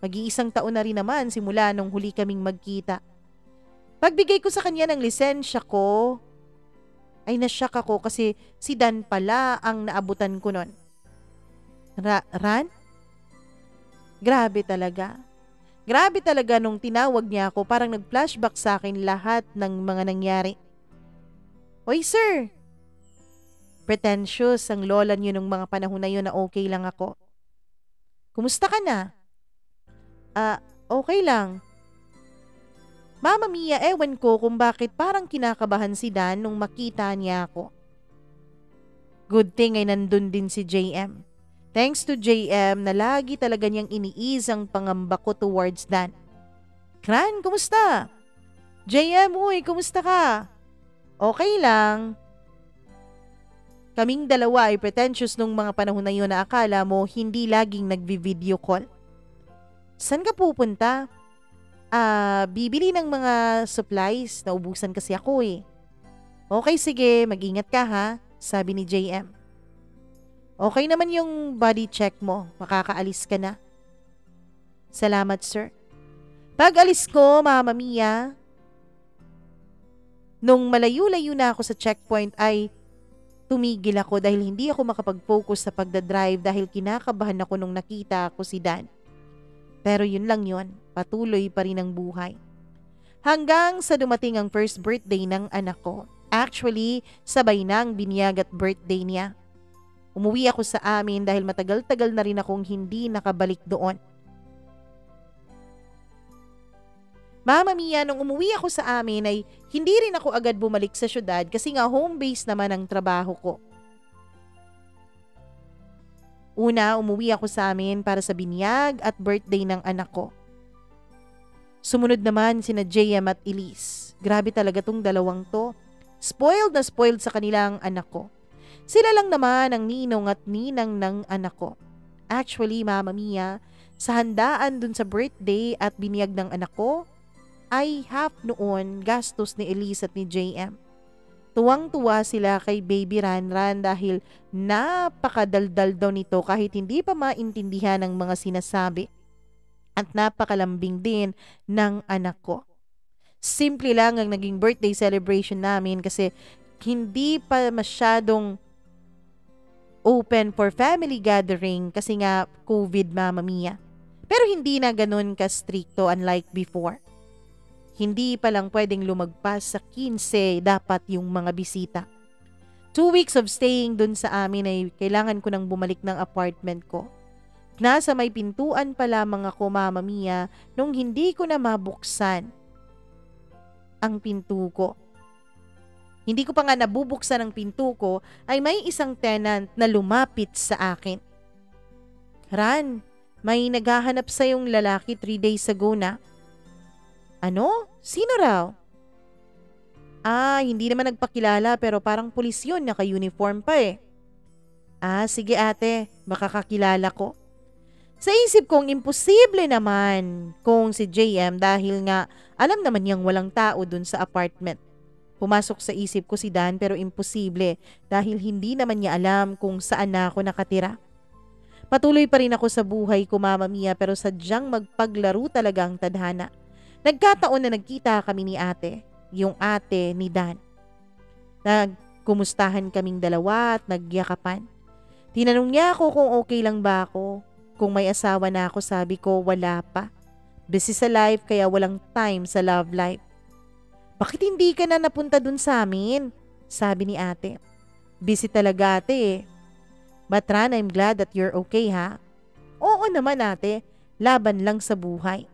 Mag-iisang taon na rin naman simula nung huli kaming magkita. Pagbigay ko sa kanya ng lisensya ko, ay nasyak ako kasi si Dan pala ang naabutan ko nun. Ran? Grabe talaga. Grabe talaga nung tinawag niya ako, parang nag-flashback sa akin lahat ng mga nangyari. Hoy sir! Pretentious ang lola niyo nung mga panahon na yun na okay lang ako. Kumusta ka na? Okay lang. Mama Mia, ewan ko kung bakit parang kinakabahan si Dan nung makita niya ako. Good thing ay nandun din si JM. Thanks to JM na lagi talaga niyang iniis ang pangamba ko towards Dan. Kran, kumusta? JM, uy, kumusta ka? Okay lang. Kaming dalawa ay pretentious nung mga panahon na yun na akala mo hindi laging nagvi-video call. Saan ka pupunta? Bibili ng mga supplies. Naubusan kasi ako eh. Okay, sige, mag-ingat ka ha, sabi ni JM. Okay naman yung body check mo. Makakaalis ka na. Salamat, sir. Pag-alis ko, Mama Mia, nung malayo-layo na ako sa checkpoint ay tumigil ako dahil hindi ako makapag-focus sa pagdadrive dahil kinakabahan ako nung nakita ako si Dan. Pero yun lang yun, patuloy pa rin ang buhay. Hanggang sa dumating ang first birthday ng anak ko. Actually, sabay na ang binyag at birthday niya. Umuwi ako sa amin dahil matagal-tagal na rin akong hindi nakabalik doon. Mama Mia, nung umuwi ako sa amin ay hindi rin ako agad bumalik sa syudad kasi nga home base naman ang trabaho ko. Una, umuwi ako sa amin para sa binyag at birthday ng anak ko. Sumunod naman sina JM at Elise. Grabe talaga tong dalawang to. Spoiled na spoiled sa kanilang anak ko. Sila lang naman ang ninong at ninang ng anak ko. Actually, Mama Mia, sa handaan dun sa birthday at biniyag ng anak ko, ay half noon gastos ni Elise at ni JM. Tuwang-tuwa sila kay Baby Ranran dahil napakadaldal daw nito kahit hindi pa maintindihan ang mga sinasabi. At napakalambing din ng anak ko. Simple lang ang naging birthday celebration namin kasi hindi pa masyadong open for family gathering kasi nga COVID, Mama Mia. Pero hindi na ganun ka-stricto unlike before. Hindi pa lang pwedeng lumagpas sa 15 dapat yung mga bisita. 2 weeks of staying dun sa amin ay kailangan ko nang bumalik ng apartment ko. Nasa may pintuan pa lamang ako, Mama Mia, nung hindi ko na mabuksan ang pinto ko. Hindi ko pa nga nabubuksan ang pinto ko ay may isang tenant na lumapit sa akin. Ran, may naghahanap sa yung lalaki 3 days ago na. Ano? Sino raw? Hindi naman nagpakilala pero parang pulis yun, naka-uniform pa eh. Sige ate, baka kakilala ko. Sa isip kong imposible naman kung si JM dahil nga alam naman niyang walang tao dun sa apartment. Pumasok sa isip ko si Dan pero imposible dahil hindi naman niya alam kung saan na ako nakatira. Patuloy pa rin ako sa buhay ko, Mama Mia, pero sadyang magpaglaro talaga ang tadhana. Nagkataon na nagkita kami ni ate, yung ate ni Dan. Nagkumustahan kaming dalawa at nagyakapan. Tinanong niya ako kung okay lang ba ako. Kung may asawa na ako, sabi ko wala pa. Busy sa life kaya walang time sa love life. Bakit hindi ka na napunta dun sa amin? Sabi ni ate. Busy talaga ate eh. But Ran, I'm glad that you're okay ha? Oo naman ate, laban lang sa buhay.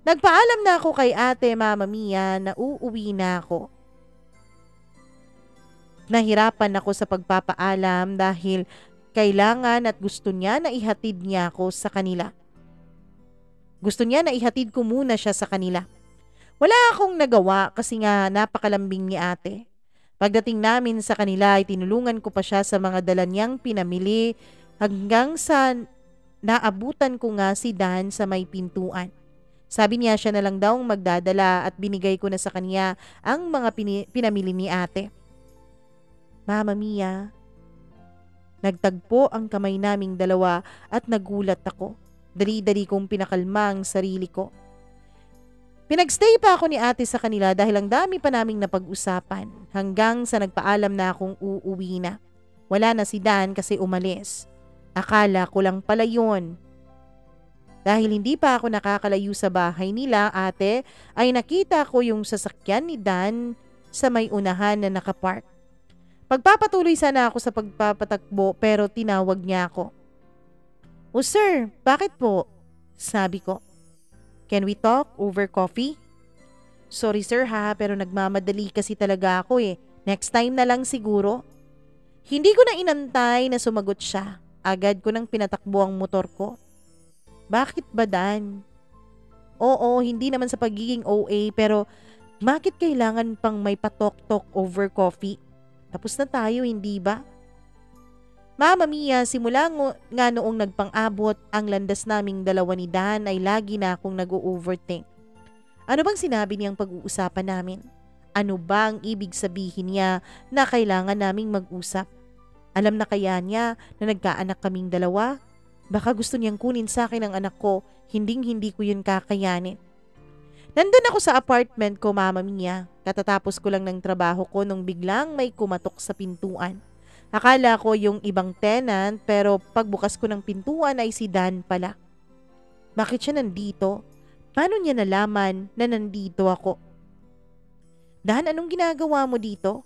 Nagpaalam na ako kay ate, Mama Mia, na uuwi na ako. Nahirapan ako sa pagpapaalam dahil kailangan at gusto niya na ihatid niya ako sa kanila. Gusto niya na ihatid ko muna siya sa kanila. Wala akong nagawa kasi nga napakalambing ni ate. Pagdating namin sa kanila ay tinulungan ko pa siya sa mga dala niyang pinamili hanggang sa naabutan ko nga si Dan sa may pintuan. Sabi niya siya na lang daw magdadala at binigay ko na sa kanya ang mga pinamili ni ate. Mama Mia, nagtagpo ang kamay naming dalawa at nagulat ako. Dali-dali kong pinakalma ang sarili ko. Pinagstay pa ako ni ate sa kanila dahil ang dami pa naming napag-usapan hanggang sa nagpaalam na akong uuwi na. Wala na si Dan kasi umalis. Akala ko lang pala yun. Dahil hindi pa ako nakakalayo sa bahay nila, ate, ay nakita ko yung sasakyan ni Dan sa may unahan na nakapark. Pagpapatuloy sana ako sa pagpapatakbo pero tinawag niya ako. "Oh sir, bakit po?" Sabi ko. "Can we talk over coffee?" "Sorry sir ha, pero nagmamadali kasi talaga ako eh. Next time na lang siguro." Hindi ko na inantay na sumagot siya. Agad ko nang pinatakbo ang motor ko. "Bakit ba Dan?" "Oo, hindi naman sa pagiging OA pero bakit kailangan pang may patok-tok over coffee? Tapos na tayo, hindi ba?" Mama Mia, simula nga noong nagpang-abot ang landas naming dalawa ni Dan ay lagi na akong nag-overthink. Ano bang sinabi niyang pag-uusapan namin? Ano ba ang ibig sabihin niya na kailangan naming mag-usap? Alam na kaya niya na nagkaanak kaming dalawa? Baka gusto niyang kunin sa akin ang anak ko, hinding-hindi ko yun kakayanin. Nandun ako sa apartment ko, Mama Mia. Katatapos ko lang ng trabaho ko nung biglang may kumatok sa pintuan. Akala ko yung ibang tenant pero pagbukas ko ng pintuan ay si Dan pala. Bakit siya nandito? Paano niya nalaman na nandito ako? "Dan, anong ginagawa mo dito?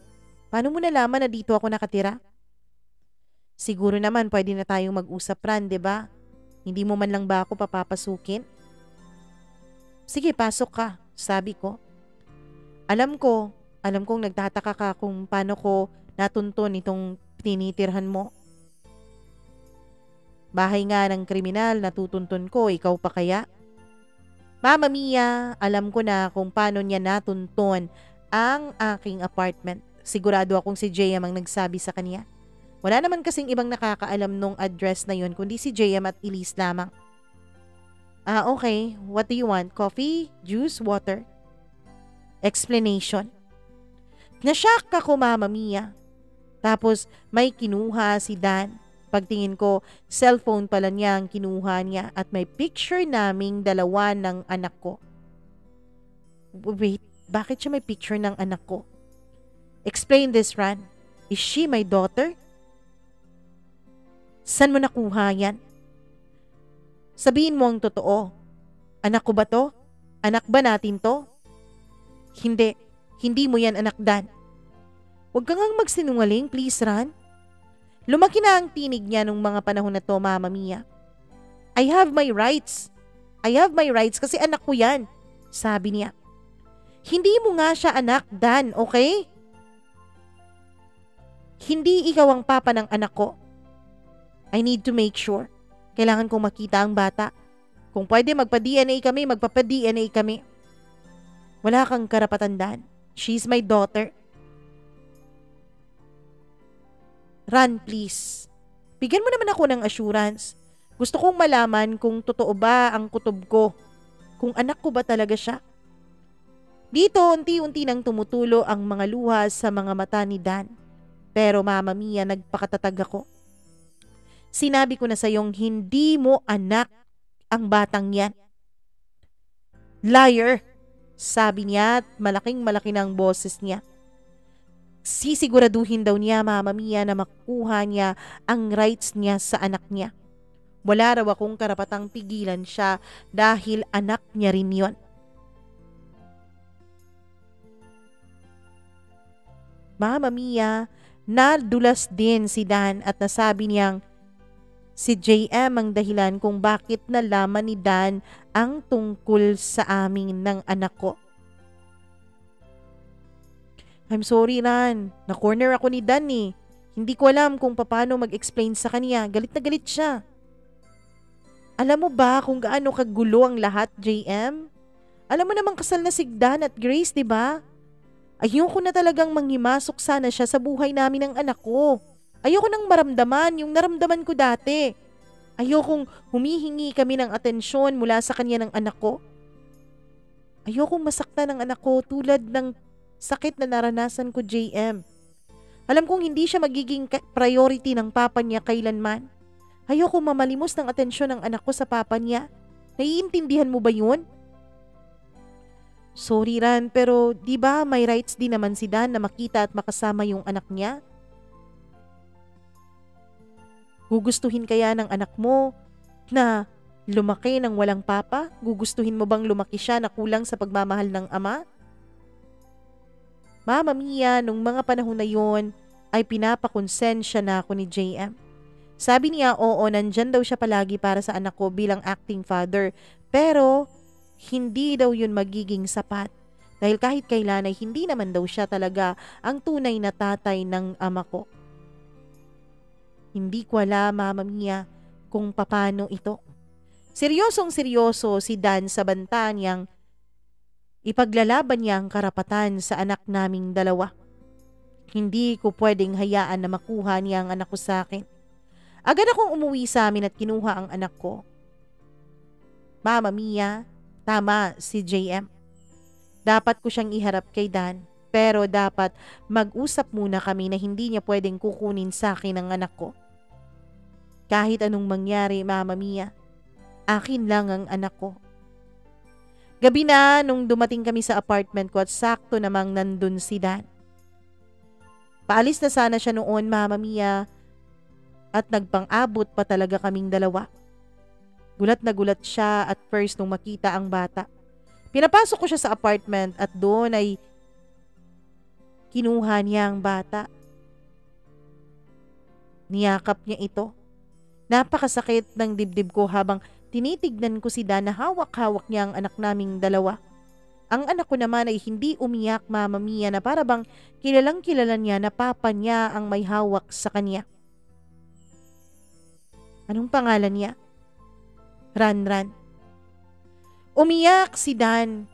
Paano mo nalaman na dito ako nakatira?" "Siguro naman pwede na tayong mag-usap, Ran, 'di ba? Hindi mo man lang ba ako papapasukin?" "Sige, pasok ka," sabi ko. Alam kong nagtataka ka kung paano ko natuntun itong tinitirhan mo. Bahay nga ng kriminal na tutuntun ko, ikaw pa kaya? Mama Mia, alam ko na kung paano niya natuntun ang aking apartment. Sigurado akong si JM ang nagsabi sa kanya. Wala naman kasing ibang nakakaalam nung address na yun kundi si JM at Elise lamang. Okay. What do you want? Coffee? Juice? Water? Explanation. Nashock ako, Mama Mia. Tapos may kinuha si Dan. Pagtingin ko, cellphone pala niya ang kinuha niya at may picture naming dalawa ng anak ko. Wait, bakit siya may picture ng anak ko? Explain this, Ran. Is she my daughter? Saan mo nakuha yan? Sabihin mo ang totoo. Anak ko ba to? Anak ba natin to? Hindi. Hindi mo yan anak, Dan. Huwag kang magsinungaling, please, Ran. Lumaki na ang tinig niya nung mga panahon na to, Mama Mia. I have my rights. I have my rights kasi anak ko yan, sabi niya. Hindi mo nga siya anak, Dan, okay? Hindi ikaw ang papa ng anak ko. I need to make sure. Kailangan kong makita ang bata. Kung pwede magpa-DNA kami, magpapa-DNA kami. Wala kang karapatan, Dan. She's my daughter. Ran, please. Bigyan mo naman ako ng assurance. Gusto kong malaman kung totoo ba ang kutob ko. Kung anak ko ba talaga siya. Dito, unti-unti nang tumutulo ang mga luha sa mga mata ni Dan. Pero Mama Mia, nagpakatatag ako. Sinabi ko na sa iyong hindi mo anak ang batang yan. Liar, sabi niya at malaking-malaki ng boses niya. Sisiguraduhin daw niya, Mama Mia, na makuha niya ang rights niya sa anak niya. Wala raw akong karapatang pigilan siya dahil anak niya rin yon. Mama Mia, nadulas din si Dan at nasabi niyang si JM ang dahilan kung bakit nalaman ni Dan ang tungkol sa amin ng anak ko. I'm sorry, Ran. Na-corner ako ni Dan eh. Hindi ko alam kung paano mag-explain sa kanya. Galit na galit siya. Alam mo ba kung gaano kagulo ang lahat, JM? Alam mo namang kasal na si Dan at Grace, di ba? Ayoko na talagang manghimasok sana siya sa buhay namin ng anak ko. Ayoko nang maramdaman yung naramdaman ko dati. Ayokong humihingi kami ng atensyon mula sa kanya ng anak ko. Ayokong masaktan ng anak ko tulad ng sakit na naranasan ko, JM. Alam kong hindi siya magiging priority ng papa niya kailanman. Ayokong mamalimos ng atensyon ng anak ko sa papa niya. Naiintindihan mo ba yun? Sorry, Ran, pero di ba may rights din naman si Dan na makita at makasama yung anak niya? Gugustuhin kaya ng anak mo na lumaki ng walang papa? Gugustuhin mo bang lumaki siya na kulang sa pagmamahal ng ama? Mama Mia, nung mga panahon na yon ay pinapakonsensya na ako ni JM. Sabi niya, oo, nandyan daw siya palagi para sa anak ko bilang acting father. Pero hindi daw yun magiging sapat. Dahil kahit kailan ay hindi naman daw siya talaga ang tunay na tatay ng ama ko. Hindi ko alam, Mama Mia, kung paano ito. Seryosong seryoso si Dan sa banta niyang ipaglalaban niya ang karapatan sa anak naming dalawa. Hindi ko pwedeng hayaan na makuha niya ang anak ko sa akin. Agad akong umuwi sa amin at kinuha ang anak ko. Mama Mia, tama si JM. Dapat ko siyang iharap kay Dan, pero dapat mag-usap muna kami na hindi niya pwedeng kukunin sa akin ang anak ko. Kahit anong mangyari, Mama Mia, akin lang ang anak ko. Gabi na nung dumating kami sa apartment ko at sakto namang nandun si Dan. Paalis na sana siya noon, Mama Mia, at nagpang-abot pa talaga kaming dalawa. Gulat na gulat siya at first nung makita ang bata. Pinapasok ko siya sa apartment at doon ay kinuha niya ang bata. Niyakap niya ito. Napakasakit ng dibdib ko habang tinitignan ko si Dan na hawak-hawak niya ang anak naming dalawa. Ang anak ko naman ay hindi umiyak, Mama Mia, na para bang kilalang kilala niya na papa niya ang may hawak sa kanya. Anong pangalan niya? Ran. Umiyak si Dan.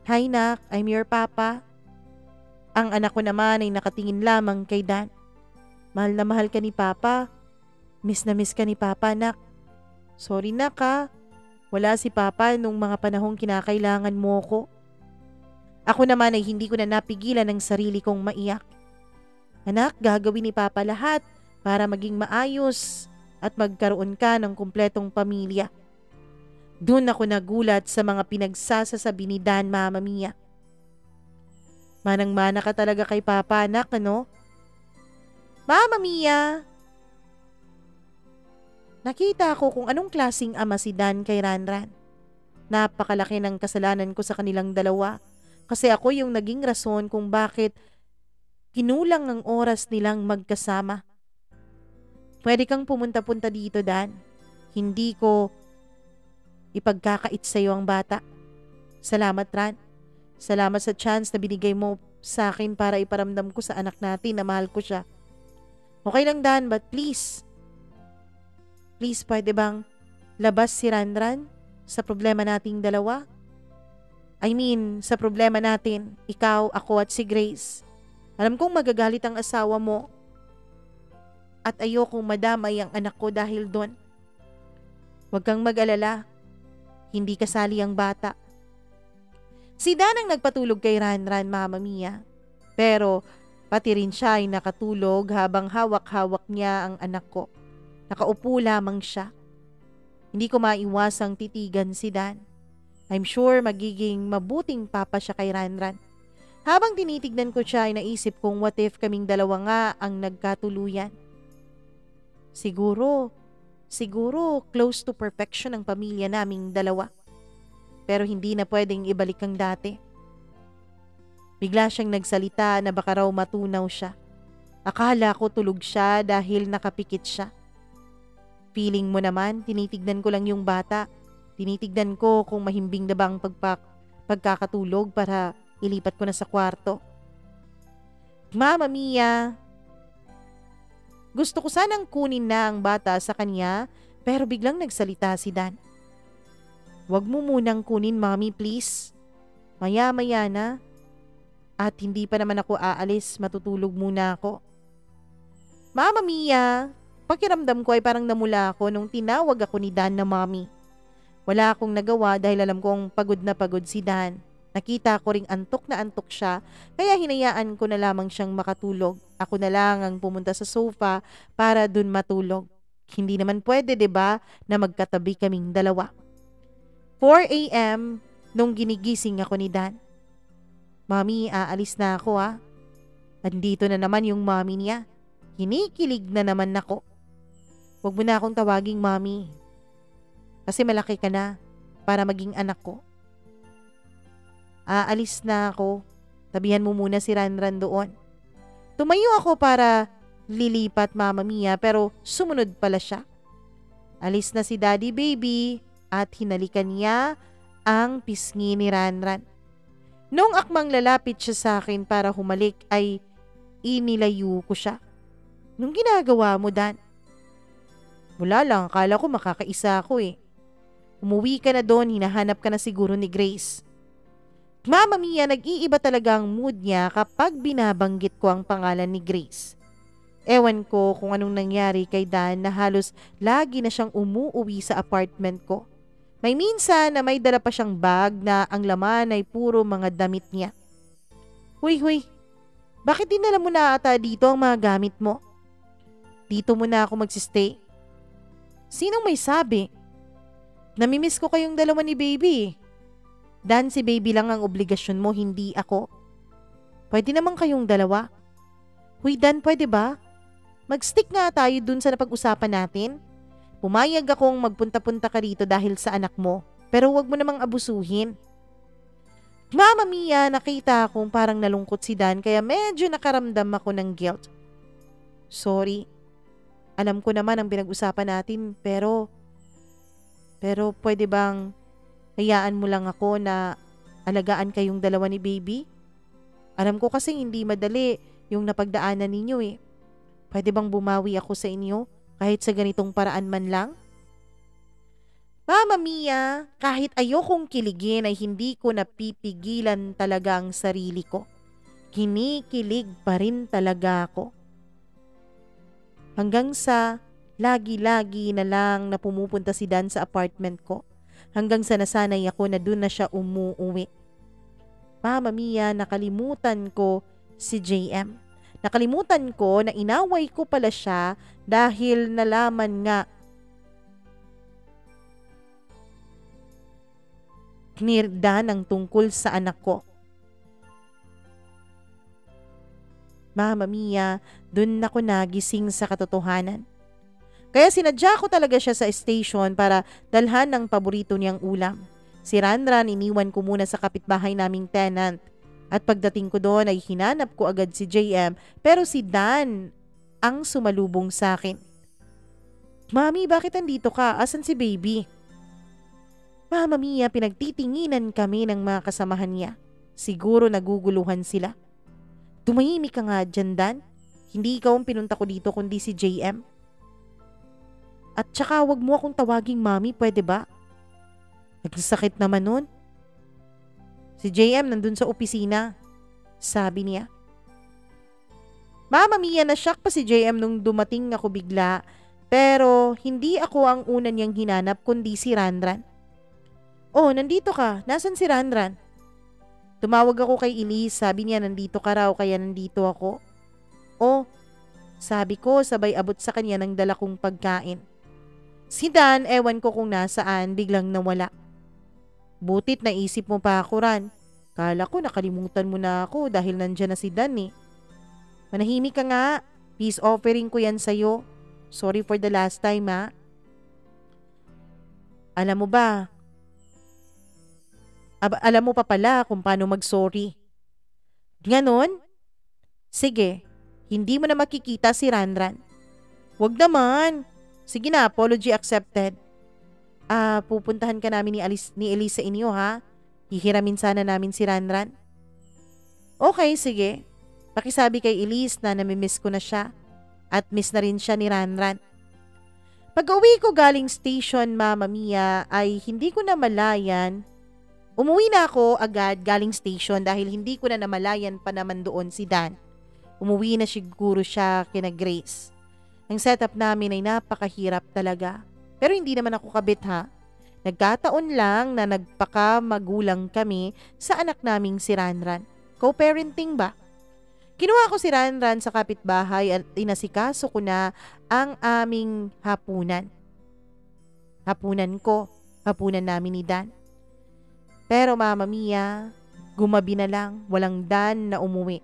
Hi, Nak, I'm your papa. Ang anak ko naman ay nakatingin lamang kay Dan. Mahal na mahal ka ni Papa. Miss na miss ka ni Papa, Nak. Sorry, Nak, ha. Wala si Papa nung mga panahong kinakailangan mo ko. Ako naman ay hindi ko na napigilan ang sarili kong maiyak. Anak, gagawin ni Papa lahat para maging maayos at magkaroon ka ng kumpletong pamilya. Doon ako nagulat sa mga pinagsasasabi ni Dan, Mama Mia. Manang-mana ka talaga kay Papa, anak, ano? Mama Mia! Nakita ko kung anong klasing ama si Dan kay Ranran. Napakalaki ng kasalanan ko sa kanilang dalawa kasi ako yung naging rason kung bakit kinulang ang oras nilang magkasama. Pwede kang pumunta-punta dito, Dan. Hindi ko ipagkakait sa iyo ang bata. Salamat, Ran. Salamat sa chance na binigay mo sa akin para iparamdam ko sa anak natin na mahal ko siya. Okay lang, Dan, but please, pwede bang labas si Ranran sa problema nating dalawa? I mean, sa problema natin, ikaw, ako at si Grace. Alam kong magagalit ang asawa mo at ayokong madamay ang anak ko dahil doon. Huwag kang mag-alala, hindi kasali ang bata. Si Dan ang nagpatulog kay Ranran, Mama Mia. Pero pati rin siya ay nakatulog habang hawak-hawak niya ang anak ko. Nakaupo lamang siya. Hindi ko maiwasang titigan si Dan. I'm sure magiging mabuting papa siya kay Ranran. Habang tinitignan ko siya ay naisip kong what if kaming dalawa nga ang nagkatuluyan. Siguro close to perfection ang pamilya naming dalawa. Pero hindi na pwedeng ibalik ang dati. Bigla siyang nagsalita na baka raw matunaw siya. Akala ko tulog siya dahil nakapikit siya. Feeling mo naman, tinitignan ko lang yung bata. Tinitignan ko kung mahimbing na ba ang pagkakatulog para ilipat ko na sa kwarto. Mama Mia, gusto ko sanang kunin na ang bata sa kanya pero biglang nagsalita si Dan. Huwag mo munang kunin, Mami, please. Maya-maya na. At hindi pa naman ako aalis, matutulog muna ako. Mama Mia, pakiramdam ko ay parang namula ako nung tinawag ako ni Dan na Mommy. Wala akong nagawa dahil alam kong pagod na pagod si Dan. Nakita ko ring antok na antok siya, kaya hinayaan ko na lamang siyang makatulog. Ako na lang ang pumunta sa sofa para dun matulog. Hindi naman pwede, 'di ba, na magkatabi kaming dalawa. 4 a.m. nung ginigising ako ni Dan. Mami, aalis na ako ah. Andito na naman yung mami niya. Kinikilig na naman ako. Huwag mo na akong tawaging Mami. Kasi malaki ka na para maging anak ko. Aalis na ako. Tabihan mo muna si Ranran doon. Tumayo ako para lilipat, Mama Mia, pero sumunod pala siya. Alis na si Daddy Baby at hinalikan niya ang pisngi ni Ranran. Nung akmang lalapit siya sa akin para humalik ay inilayo ko siya. Nung ginagawa mo, Dan? Wala lang, akala ko makakaisa ako eh. Umuwi ka na doon, hinahanap ka na siguro ni Grace. Mama Mia, nag-iiba talaga ang mood niya kapag binabanggit ko ang pangalan ni Grace. Ewan ko kung anong nangyari kay Dan na halos lagi na siyang umuuwi sa apartment ko. May minsan na may dala pa siyang bag na ang laman ay puro mga damit niya. Huy, bakit dinala mo na ata dito ang mga gamit mo? Dito muna ako magsistay. Sinong may sabi? Namimiss ko kayong dalawa ni Baby. Dan, si Baby lang ang obligasyon mo, hindi ako. Pwede naman kayong dalawa. Huy Dan, pwede ba? Mag-stick nga tayo dun sa napag-usapan natin. Pumayag akong magpunta-punta ka rito dahil sa anak mo, pero huwag mo namang abusuhin. Mama Mia, nakita akong parang nalungkot si Dan kaya medyo nakaramdam ako ng guilt. Sorry. Alam ko naman ang pinag-usapan natin pero pwede bang hayaan mo lang ako na alagaan kayong dalawa ni Baby? Alam ko kasi hindi madali yung napagdaanan ninyo eh. Pwede bang bumawi ako sa inyo kahit sa ganitong paraan man lang? Mama Mia, kahit ayokong kiligin ay hindi ko napipigilan talaga ang sarili ko. Kinikilig pa rin talaga ako. Hanggang sa lagi-lagi na lang na pumupunta si Dan sa apartment ko. Hanggang sa nasanay ako na doon na siya umuuwi. Mama Mia, nakalimutan ko si JM. Nakalimutan ko na inaway ko pala siya dahil nalaman nga ni Dan ang tungkol sa anak ko. Mama Mia, dun ako nagising sa katotohanan. Kaya sinadya ko talaga siya sa station para dalhan ng paborito niyang ulam. Si Ranran iniwan ko muna sa kapitbahay naming tenant. At pagdating ko doon ay hinanap ko agad si JM pero si Dan ang sumalubong sa akin. Mami, bakit andito ka? Asan si baby? Mama Mia, pinagtitinginan kami ng mga kasamahan niya. Siguro naguguluhan sila. Tumahimik ka nga dyan, Dan. Hindi ikaw ang pinunta ko dito kundi si JM. At tsaka wag mo akong tawaging mami, pwede ba? Nagsakit naman nun. Si JM nandun sa opisina, sabi niya. Mama Mia, na-shock pa si JM nung dumating ako bigla, pero hindi ako ang una niyang hinanap kundi si Ranran. Oh, nandito ka. Nasaan si Ranran? Tumawag ako kay Elise, sabi niya nandito ka raw kaya nandito ako. Oh, sabi ko sabay abot sa kanya ng dala kong pagkain. Si Dan, ewan ko kung nasaan, biglang nawala. Butit naisip mo pa ako, Ran. Kala ko nakalimutan mo na ako dahil nandyan na si Dan eh. Manahimik ka nga. Peace offering ko yan sa'yo. Sorry for the last time ha. Alam mo ba? Alam mo pa pala kung paano mag-sorry. Ganon? Sige, hindi mo na makikita si Ranran. Wag naman. Sige na, apology accepted. Pupuntahan ka namin ni Elise sa inyo ha. Hihiramin sana namin si Ranran. Okay, sige. Pakisabi kay Elise na namimiss ko na siya. At miss na rin siya ni Ranran. Pag-uwi ko galing station, Mama Mia, ay hindi ko na malayan. Umuwi na ako agad galing station dahil hindi ko na namalayan pa naman doon si Dan. Umuwi na siguro siya kina Grace. Ang setup namin ay napakahirap talaga. Pero hindi naman ako kabit ha. Nagkataon lang na nagpaka-magulang kami sa anak naming si Ranran. Co-parenting ba? Kinuha ko si Ranran sa kapitbahay at inasikaso ko na ang aming hapunan. Hapunan namin ni Dan. Pero Mama Mia, gumabi na lang, walang Dan na umuwi.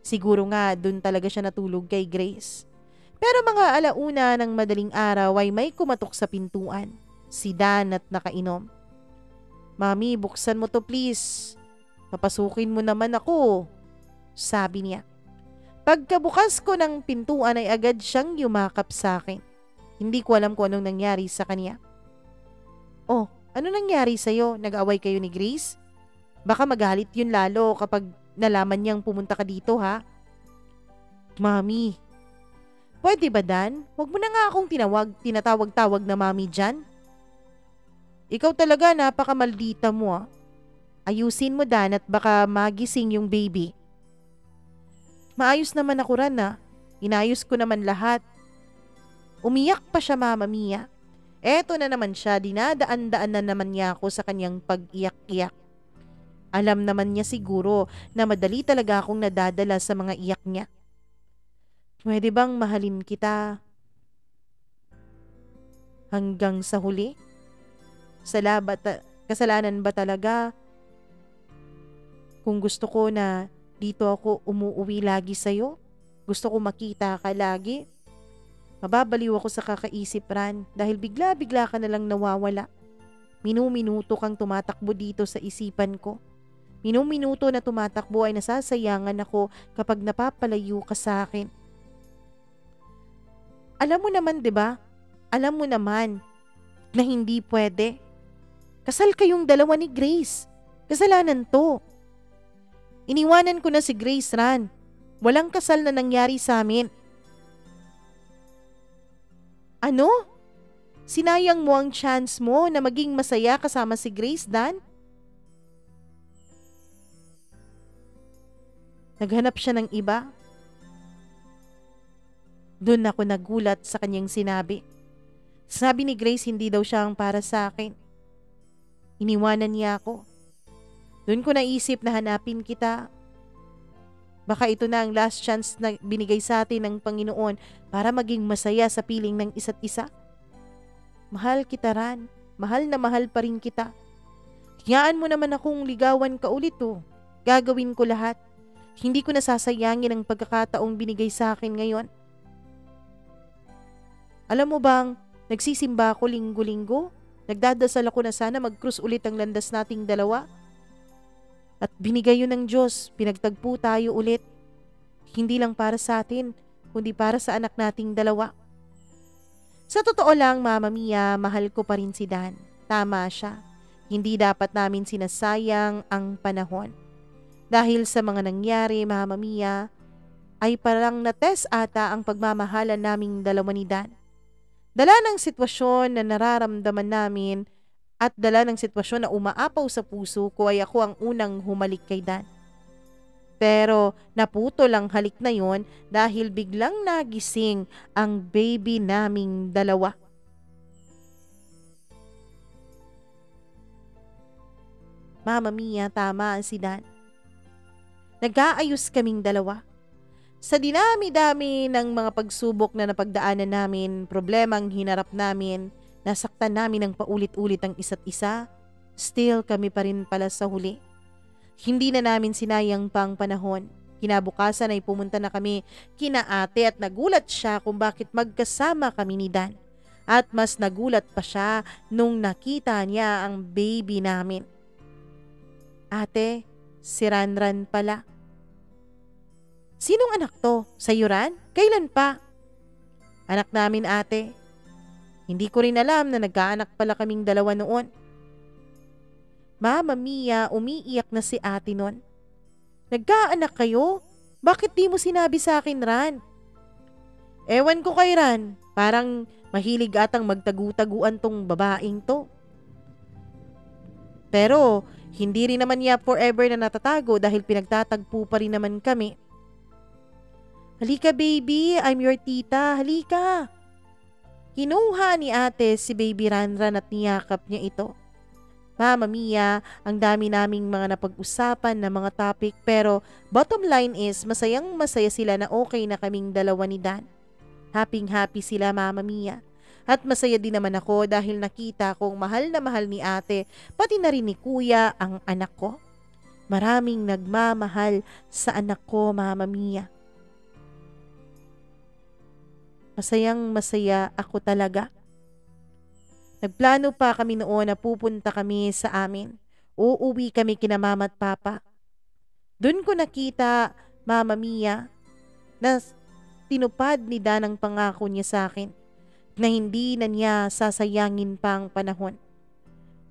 Siguro nga dun talaga siya natulog kay Grace. Pero mga alauna ng madaling araw ay may kumatok sa pintuan. Si Dan at nakainom. Mami, buksan mo to please. Papasukin mo naman ako, sabi niya. Pagkabukas ko ng pintuan ay agad siyang yumakap sa akin. Hindi ko alam kung anong nangyari sa kanya. Oh, ano nangyari sa'yo? Nag-away kayo ni Grace? Baka magalit yun lalo kapag nalaman niyang pumunta ka dito ha? Mami, pwede ba Dan? Huwag mo na nga akong tinatawag-tawag na mami dyan. Ikaw talaga napakamaldita mo ah. Ayusin mo Dan at baka magising yung baby. Maayos naman ako Ran ah. Inayos ko naman lahat. Umiyak pa siya Mama Mia. Eto na naman siya, dinadaan-daan na naman niya ako sa kanyang pag-iyak-iyak. Alam naman niya siguro na madali talaga akong nadadala sa mga iyak niya. Pwede bang mahalin kita hanggang sa huli? Kasalanan ba talaga kung gusto ko na dito ako umuuwi lagi sa'yo? Gusto ko makita ka lagi? Mababaliw ako sa kakaisip Ran dahil bigla-bigla ka na lang nawawala. Minu-minuto kang tumatakbo dito sa isipan ko. Minu-minuto na tumatakbo ay nasasayangan ako kapag napapalayo ka sa akin. Alam mo naman 'di ba? Alam mo naman na hindi pwede. Kasal kayong dalawa ni Grace. Kasalanan to. Iniwanan ko na si Grace Ran. Walang kasal na nangyari sa amin. Ano? Sinayang mo ang chance mo na maging masaya kasama si Grace, Dan? Naghanap siya ng iba. Doon ako nagulat sa kanyang sinabi. Sabi ni Grace hindi daw siya ang para sa akin. Iniwanan niya ako. Doon ko naisip na hanapin kita. Baka ito na ang last chance na binigay sa atin ng Panginoon para maging masaya sa piling ng isa't isa. Mahal kita Ran. Mahal na mahal pa rin kita. Hiyaan mo naman akong ligawan ka ulit oh. Gagawin ko lahat. Hindi ko nasasayangin ang pagkakataong binigay sa akin ngayon. Alam mo bang, nagsisimba ako linggo-linggo? Nagdadasal ako na sana mag-cruise ulit ang landas nating dalawa. At binigay yun ng Diyos, pinagtagpo tayo ulit. Hindi lang para sa atin, kundi para sa anak nating dalawa. Sa totoo lang, Mama Mia, mahal ko pa rin si Dan. Tama siya. Hindi dapat namin sinasayang ang panahon. Dahil sa mga nangyari, Mama Mia, ay parang na-test ata ang pagmamahalan naming dalawa ni Dan. Dala ng sitwasyon na nararamdaman namin at dala ng sitwasyon na umaapaw sa puso ko ay ako ang unang humalik kay Dan. Pero naputol ang halik na yon dahil biglang nagising ang baby naming dalawa. Mama Mia, tama si Dan. Nag-aayos kaming dalawa. Sa dinami-dami ng mga pagsubok na napagdaanan namin, problemang hinarap namin, nasaktan namin ng paulit-ulit ang isa't isa, still kami pa rin pala sa huli. Hindi na namin sinayang pang panahon. Kinabukasan ay pumunta na kami kina ate at nagulat siya kung bakit magkasama kami ni Dan. At mas nagulat pa siya nung nakita niya ang baby namin. Ate, si Ranran pala. Sinong anak to? Sa'yo Ran? Kailan pa? Anak namin ate. Hindi ko rin alam na nagkaanak pala kaming dalawa noon. Mama Mia, umiiyak na si ate noon. Nagkaanak kayo? Bakit di mo sinabi sa akin, Ran? Ewan ko kay Ran. Parang mahilig atang magtagu-taguan tong babaeng to. Pero hindi rin naman niya forever na natatago dahil pinagtatagpo pa rin naman kami. Halika baby, I'm your tita, halika. Kinuha ni ate si baby Ranran at niyakap niya ito. Mama Mia, ang dami naming mga napag-usapan na mga topic pero bottom line is masayang masaya sila na okay na kaming dalawa ni Dan. Happy sila Mama Mia. At masaya din naman ako dahil nakita kong mahal na mahal ni ate pati na rin ni kuya ang anak ko. Maraming nagmamahal sa anak ko Mama Mia. Masayang masaya ako talaga. Nagplano pa kami noon na pupunta kami sa amin. Uuwi kami kina mama at papa. Doon ko nakita, Mama Mia, na tinupad ni Dan ang pangako niya sa akin na hindi na niya sasayangin pa ang panahon.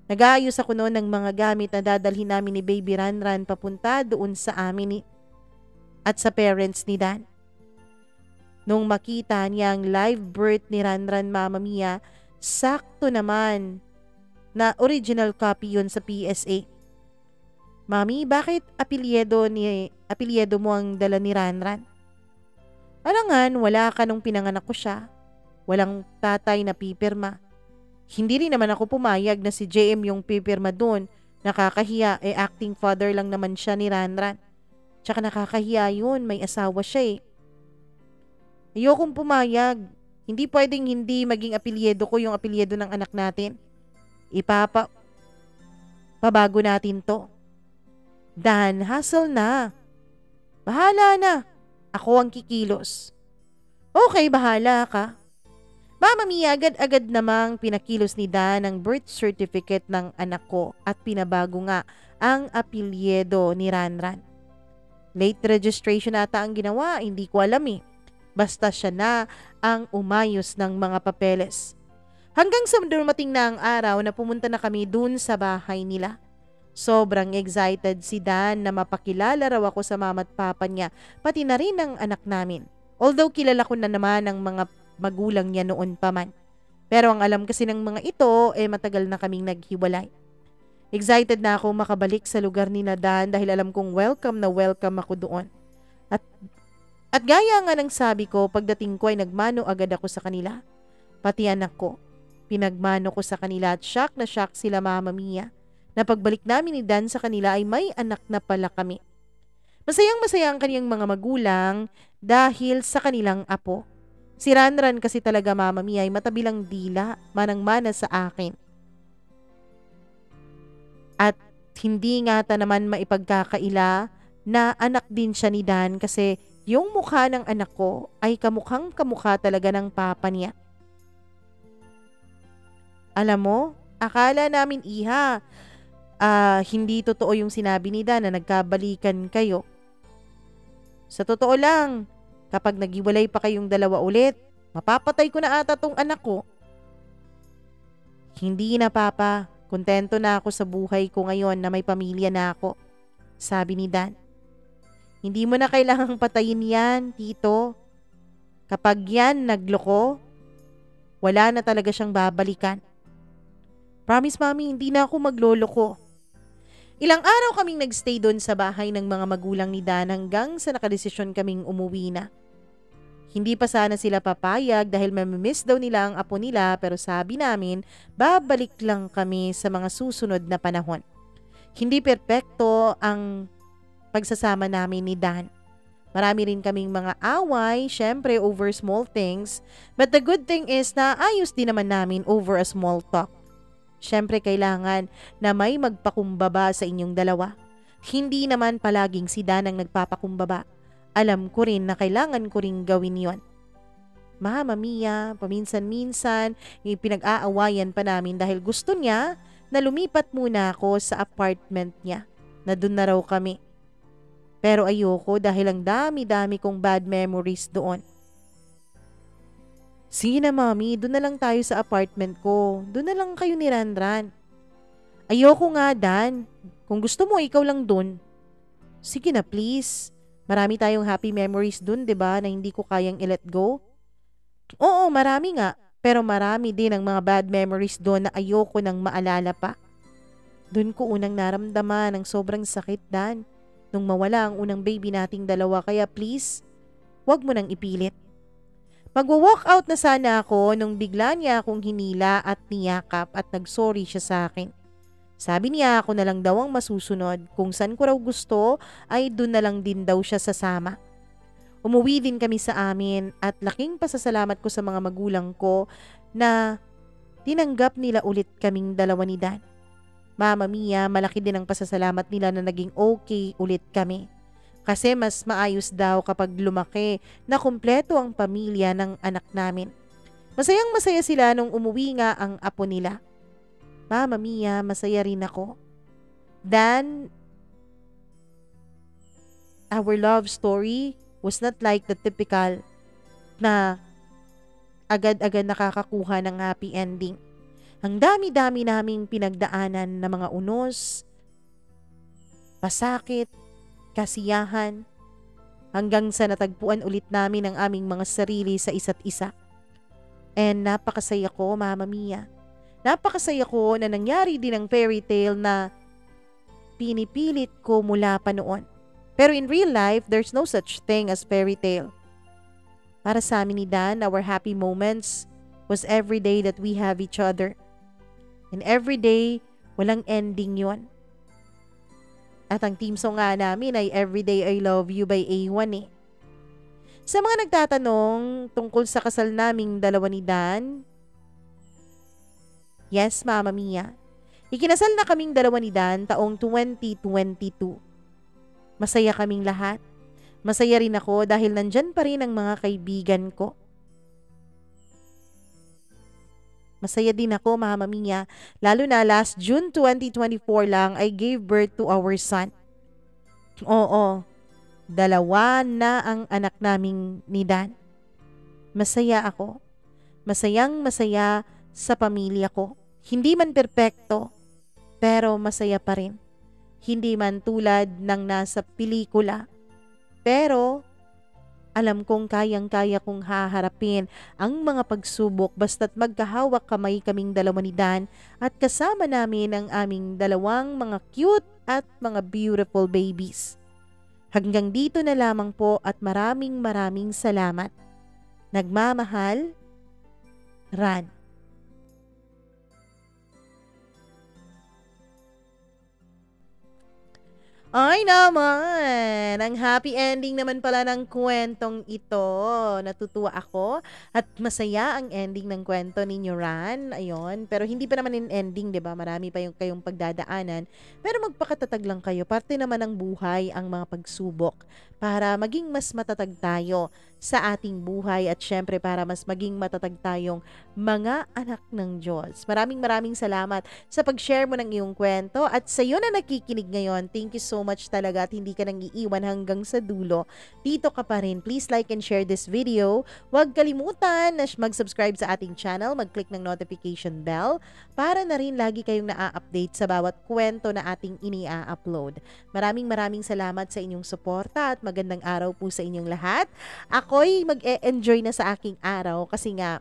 Nag-aayos ako noon ng mga gamit na dadalhin namin ni Baby Ranran papunta doon sa amin at sa parents ni Dan. Nung makita niya ang live birth ni Ranran Mama Mia, sakto naman na original copy yun sa PSA. Mami, bakit apelyido mo ang dala ni Ranran? Alangan, wala ka nung pinanganak ko siya. Walang tatay na pipirma. Hindi rin naman ako pumayag na si JM yung pipirma doon. Nakakahiya, acting father lang naman siya ni Ranran. Tsaka nakakahiya yun, may asawa siya Ayokong pumayag. Hindi pwedeng hindi maging apelyido ko yung apelyido ng anak natin. Pabago natin to. Dan, hassle na. Bahala na. Ako ang kikilos. Okay, bahala ka. Mama Mia, agad-agad namang pinakilos ni Dan ang birth certificate ng anak ko at pinabago nga ang apelyido ni Ranran. Late registration ata ang ginawa, hindi ko alam Basta siya na ang umayos ng mga papeles. Hanggang sa dumating na ang araw na pumunta na kami dun sa bahay nila. Sobrang excited si Dan na mapakilala raw ako sa mama at papa niya, pati na rin ang anak namin. Although kilala ko na naman ang mga magulang niya noon pa man. Pero ang alam kasi ng mga ito, matagal na kaming naghiwalay. Excited na ako makabalik sa lugar ni Dan dahil alam kong welcome na welcome ako doon. At gaya nga ng sabi ko, pagdating ko ay nagmano agad ako sa kanila. Pati anak ko, pinagmano ko sa kanila at shock na shock sila Mama Mia. Na pagbalik namin ni Dan sa kanila ay may anak na pala kami. Masayang masaya ang kaniyang mga magulang dahil sa kanilang apo. Si Ranran kasi talaga Mama Mia ay matabilang dila, manang-mana sa akin. At hindi nga ta naman maipagkakaila na anak din siya ni Dan kasi yung mukha ng anak ko ay kamukhang kamukha talaga ng papa niya. Alam mo, akala namin iha, hindi totoo yung sinabi ni Dan na nagkabalikan kayo. Sa totoo lang, kapag naghiwalay pa kayong dalawa ulit, mapapatay ko na ata tong anak ko. Hindi na papa, kontento na ako sa buhay ko ngayon na may pamilya na ako, sabi ni Dan. Hindi mo na kailangang patayin yan, tito. Kapag yan nagloko, wala na talaga siyang babalikan. Promise mami, hindi na ako magloloko. Ilang araw kaming nagstay doon sa bahay ng mga magulang ni Dan hanggang sa nakadesisyon kaming umuwi na. Hindi pa sana sila papayag dahil mamimiss daw nila ang apo nila pero sabi namin babalik lang kami sa mga susunod na panahon. Hindi perpekto ang pagsasama namin ni Dan. Marami rin kaming mga away, syempre over small things, but the good thing is na ayos din naman namin over a small talk. Syempre kailangan na may magpakumbaba sa inyong dalawa. Hindi naman palaging si Dan ang nagpapakumbaba. Alam ko rin na kailangan ko rin gawin yon. Mama Mia, paminsan-minsan, pinag-aawayan pa namin dahil gusto niya na lumipat muna ako sa apartment niya, na doon na raw kami. Pero ayoko dahil ang dami-dami kong bad memories doon. Sige na mami, doon na lang tayo sa apartment ko. Doon na lang kayo ni Ranran. Ayoko nga Dan. Kung gusto mo ikaw lang doon. Sige na please. Marami tayong happy memories doon, 'di ba, na hindi ko kayang i-let go. Oo, marami nga. Pero marami din ang mga bad memories doon na ayoko nang maalala pa. Doon ko unang naramdaman ang sobrang sakit Dan. Nung mawala ang unang baby nating dalawa, kaya please, wag mo nang ipilit. Magwa-walk out na sana ako nung bigla niya akong hinila at niyakap at nagsorry siya sa akin. Sabi niya ako na lang daw ang masusunod, kung saan ko raw gusto ay dun na lang din daw siya sasama. Umuwi din kami sa amin at laking pasasalamat ko sa mga magulang ko na tinanggap nila ulit kaming dalawa ni Dan. Mama Mia, malaki din ang pasasalamat nila na naging okay ulit kami. Kasi mas maayos daw kapag lumaki na kumpleto ang pamilya ng anak namin. Masayang masaya sila nung umuwi nga ang apo nila. Mama Mia, masaya rin ako. Dan, our love story was not like the typical na agad-agad nakakakuha ng happy ending. Ang dami-dami naming pinagdaanan na mga unos, pasakit, kasiyahan, hanggang sa natagpuan ulit namin ang aming mga sarili sa isa't isa. And napakasaya ko, Mama Mia. Napakasaya ko na nangyari din ang fairy tale na pinipilit ko mula pa noon. Pero in real life, there's no such thing as fairy tale. Para sa amin ni Dan, our happy moments was every day that we have each other. And every day, walang ending yon. At ang team song nga namin ay Everyday I Love You by A1 eh. Sa mga nagtatanong tungkol sa kasal naming dalawa ni Dan, yes, Mama Mia, ikinasal na kaming dalawa ni Dan taong 2022. Masaya kaming lahat. Masaya rin ako dahil nandyan pa rin ang mga kaibigan ko. Masaya din ako, Mama Mia, lalo na last June 2024 lang I gave birth to our son. Oo, 2 na ang anak naming ni Dan. Masaya ako. Masayang masaya sa pamilya ko. Hindi man perpekto, pero masaya pa rin. Hindi man tulad ng nasa pelikula, pero alam kong kayang-kaya kong haharapin ang mga pagsubok basta't magkahawak kamay kaming dalawa ni Dan at kasama namin ang aming dalawang mga cute at mga beautiful babies. Hanggang dito na lamang po at maraming salamat. Nagmamahal, Ran. Ay naman! Ang happy ending naman pala ng kwentong ito. Natutuwa ako at masaya ang ending ng kwento ninyo, Ran. Ayun. Pero hindi pa naman in ending, 'di ba? Marami pa yung kayong pagdadaanan. Pero magpakatatag lang kayo. Parte naman ng buhay ang mga pagsubok. para maging mas matatag tayo sa ating buhay at syempre para mas maging matatag tayong mga anak ng Diyos. Maraming salamat sa pag-share mo ng iyong kwento at sa iyo na nakikinig ngayon. Thank you so much talaga at hindi ka nang iiwan hanggang sa dulo. Dito ka pa rin. Please like and share this video. Huwag kalimutan na mag-subscribe sa ating channel, mag-click ng notification bell para na rin lagi kayong na-update sa bawat kwento na ating ini-upload. Maraming salamat sa inyong suporta at magandang araw po sa inyong lahat. Ako'y mag-e-enjoy na sa aking araw kasi nga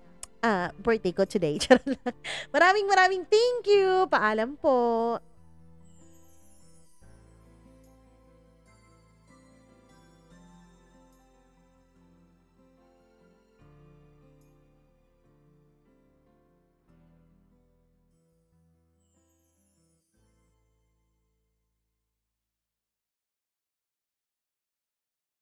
birthday ko today. Maraming thank you. Paalam po.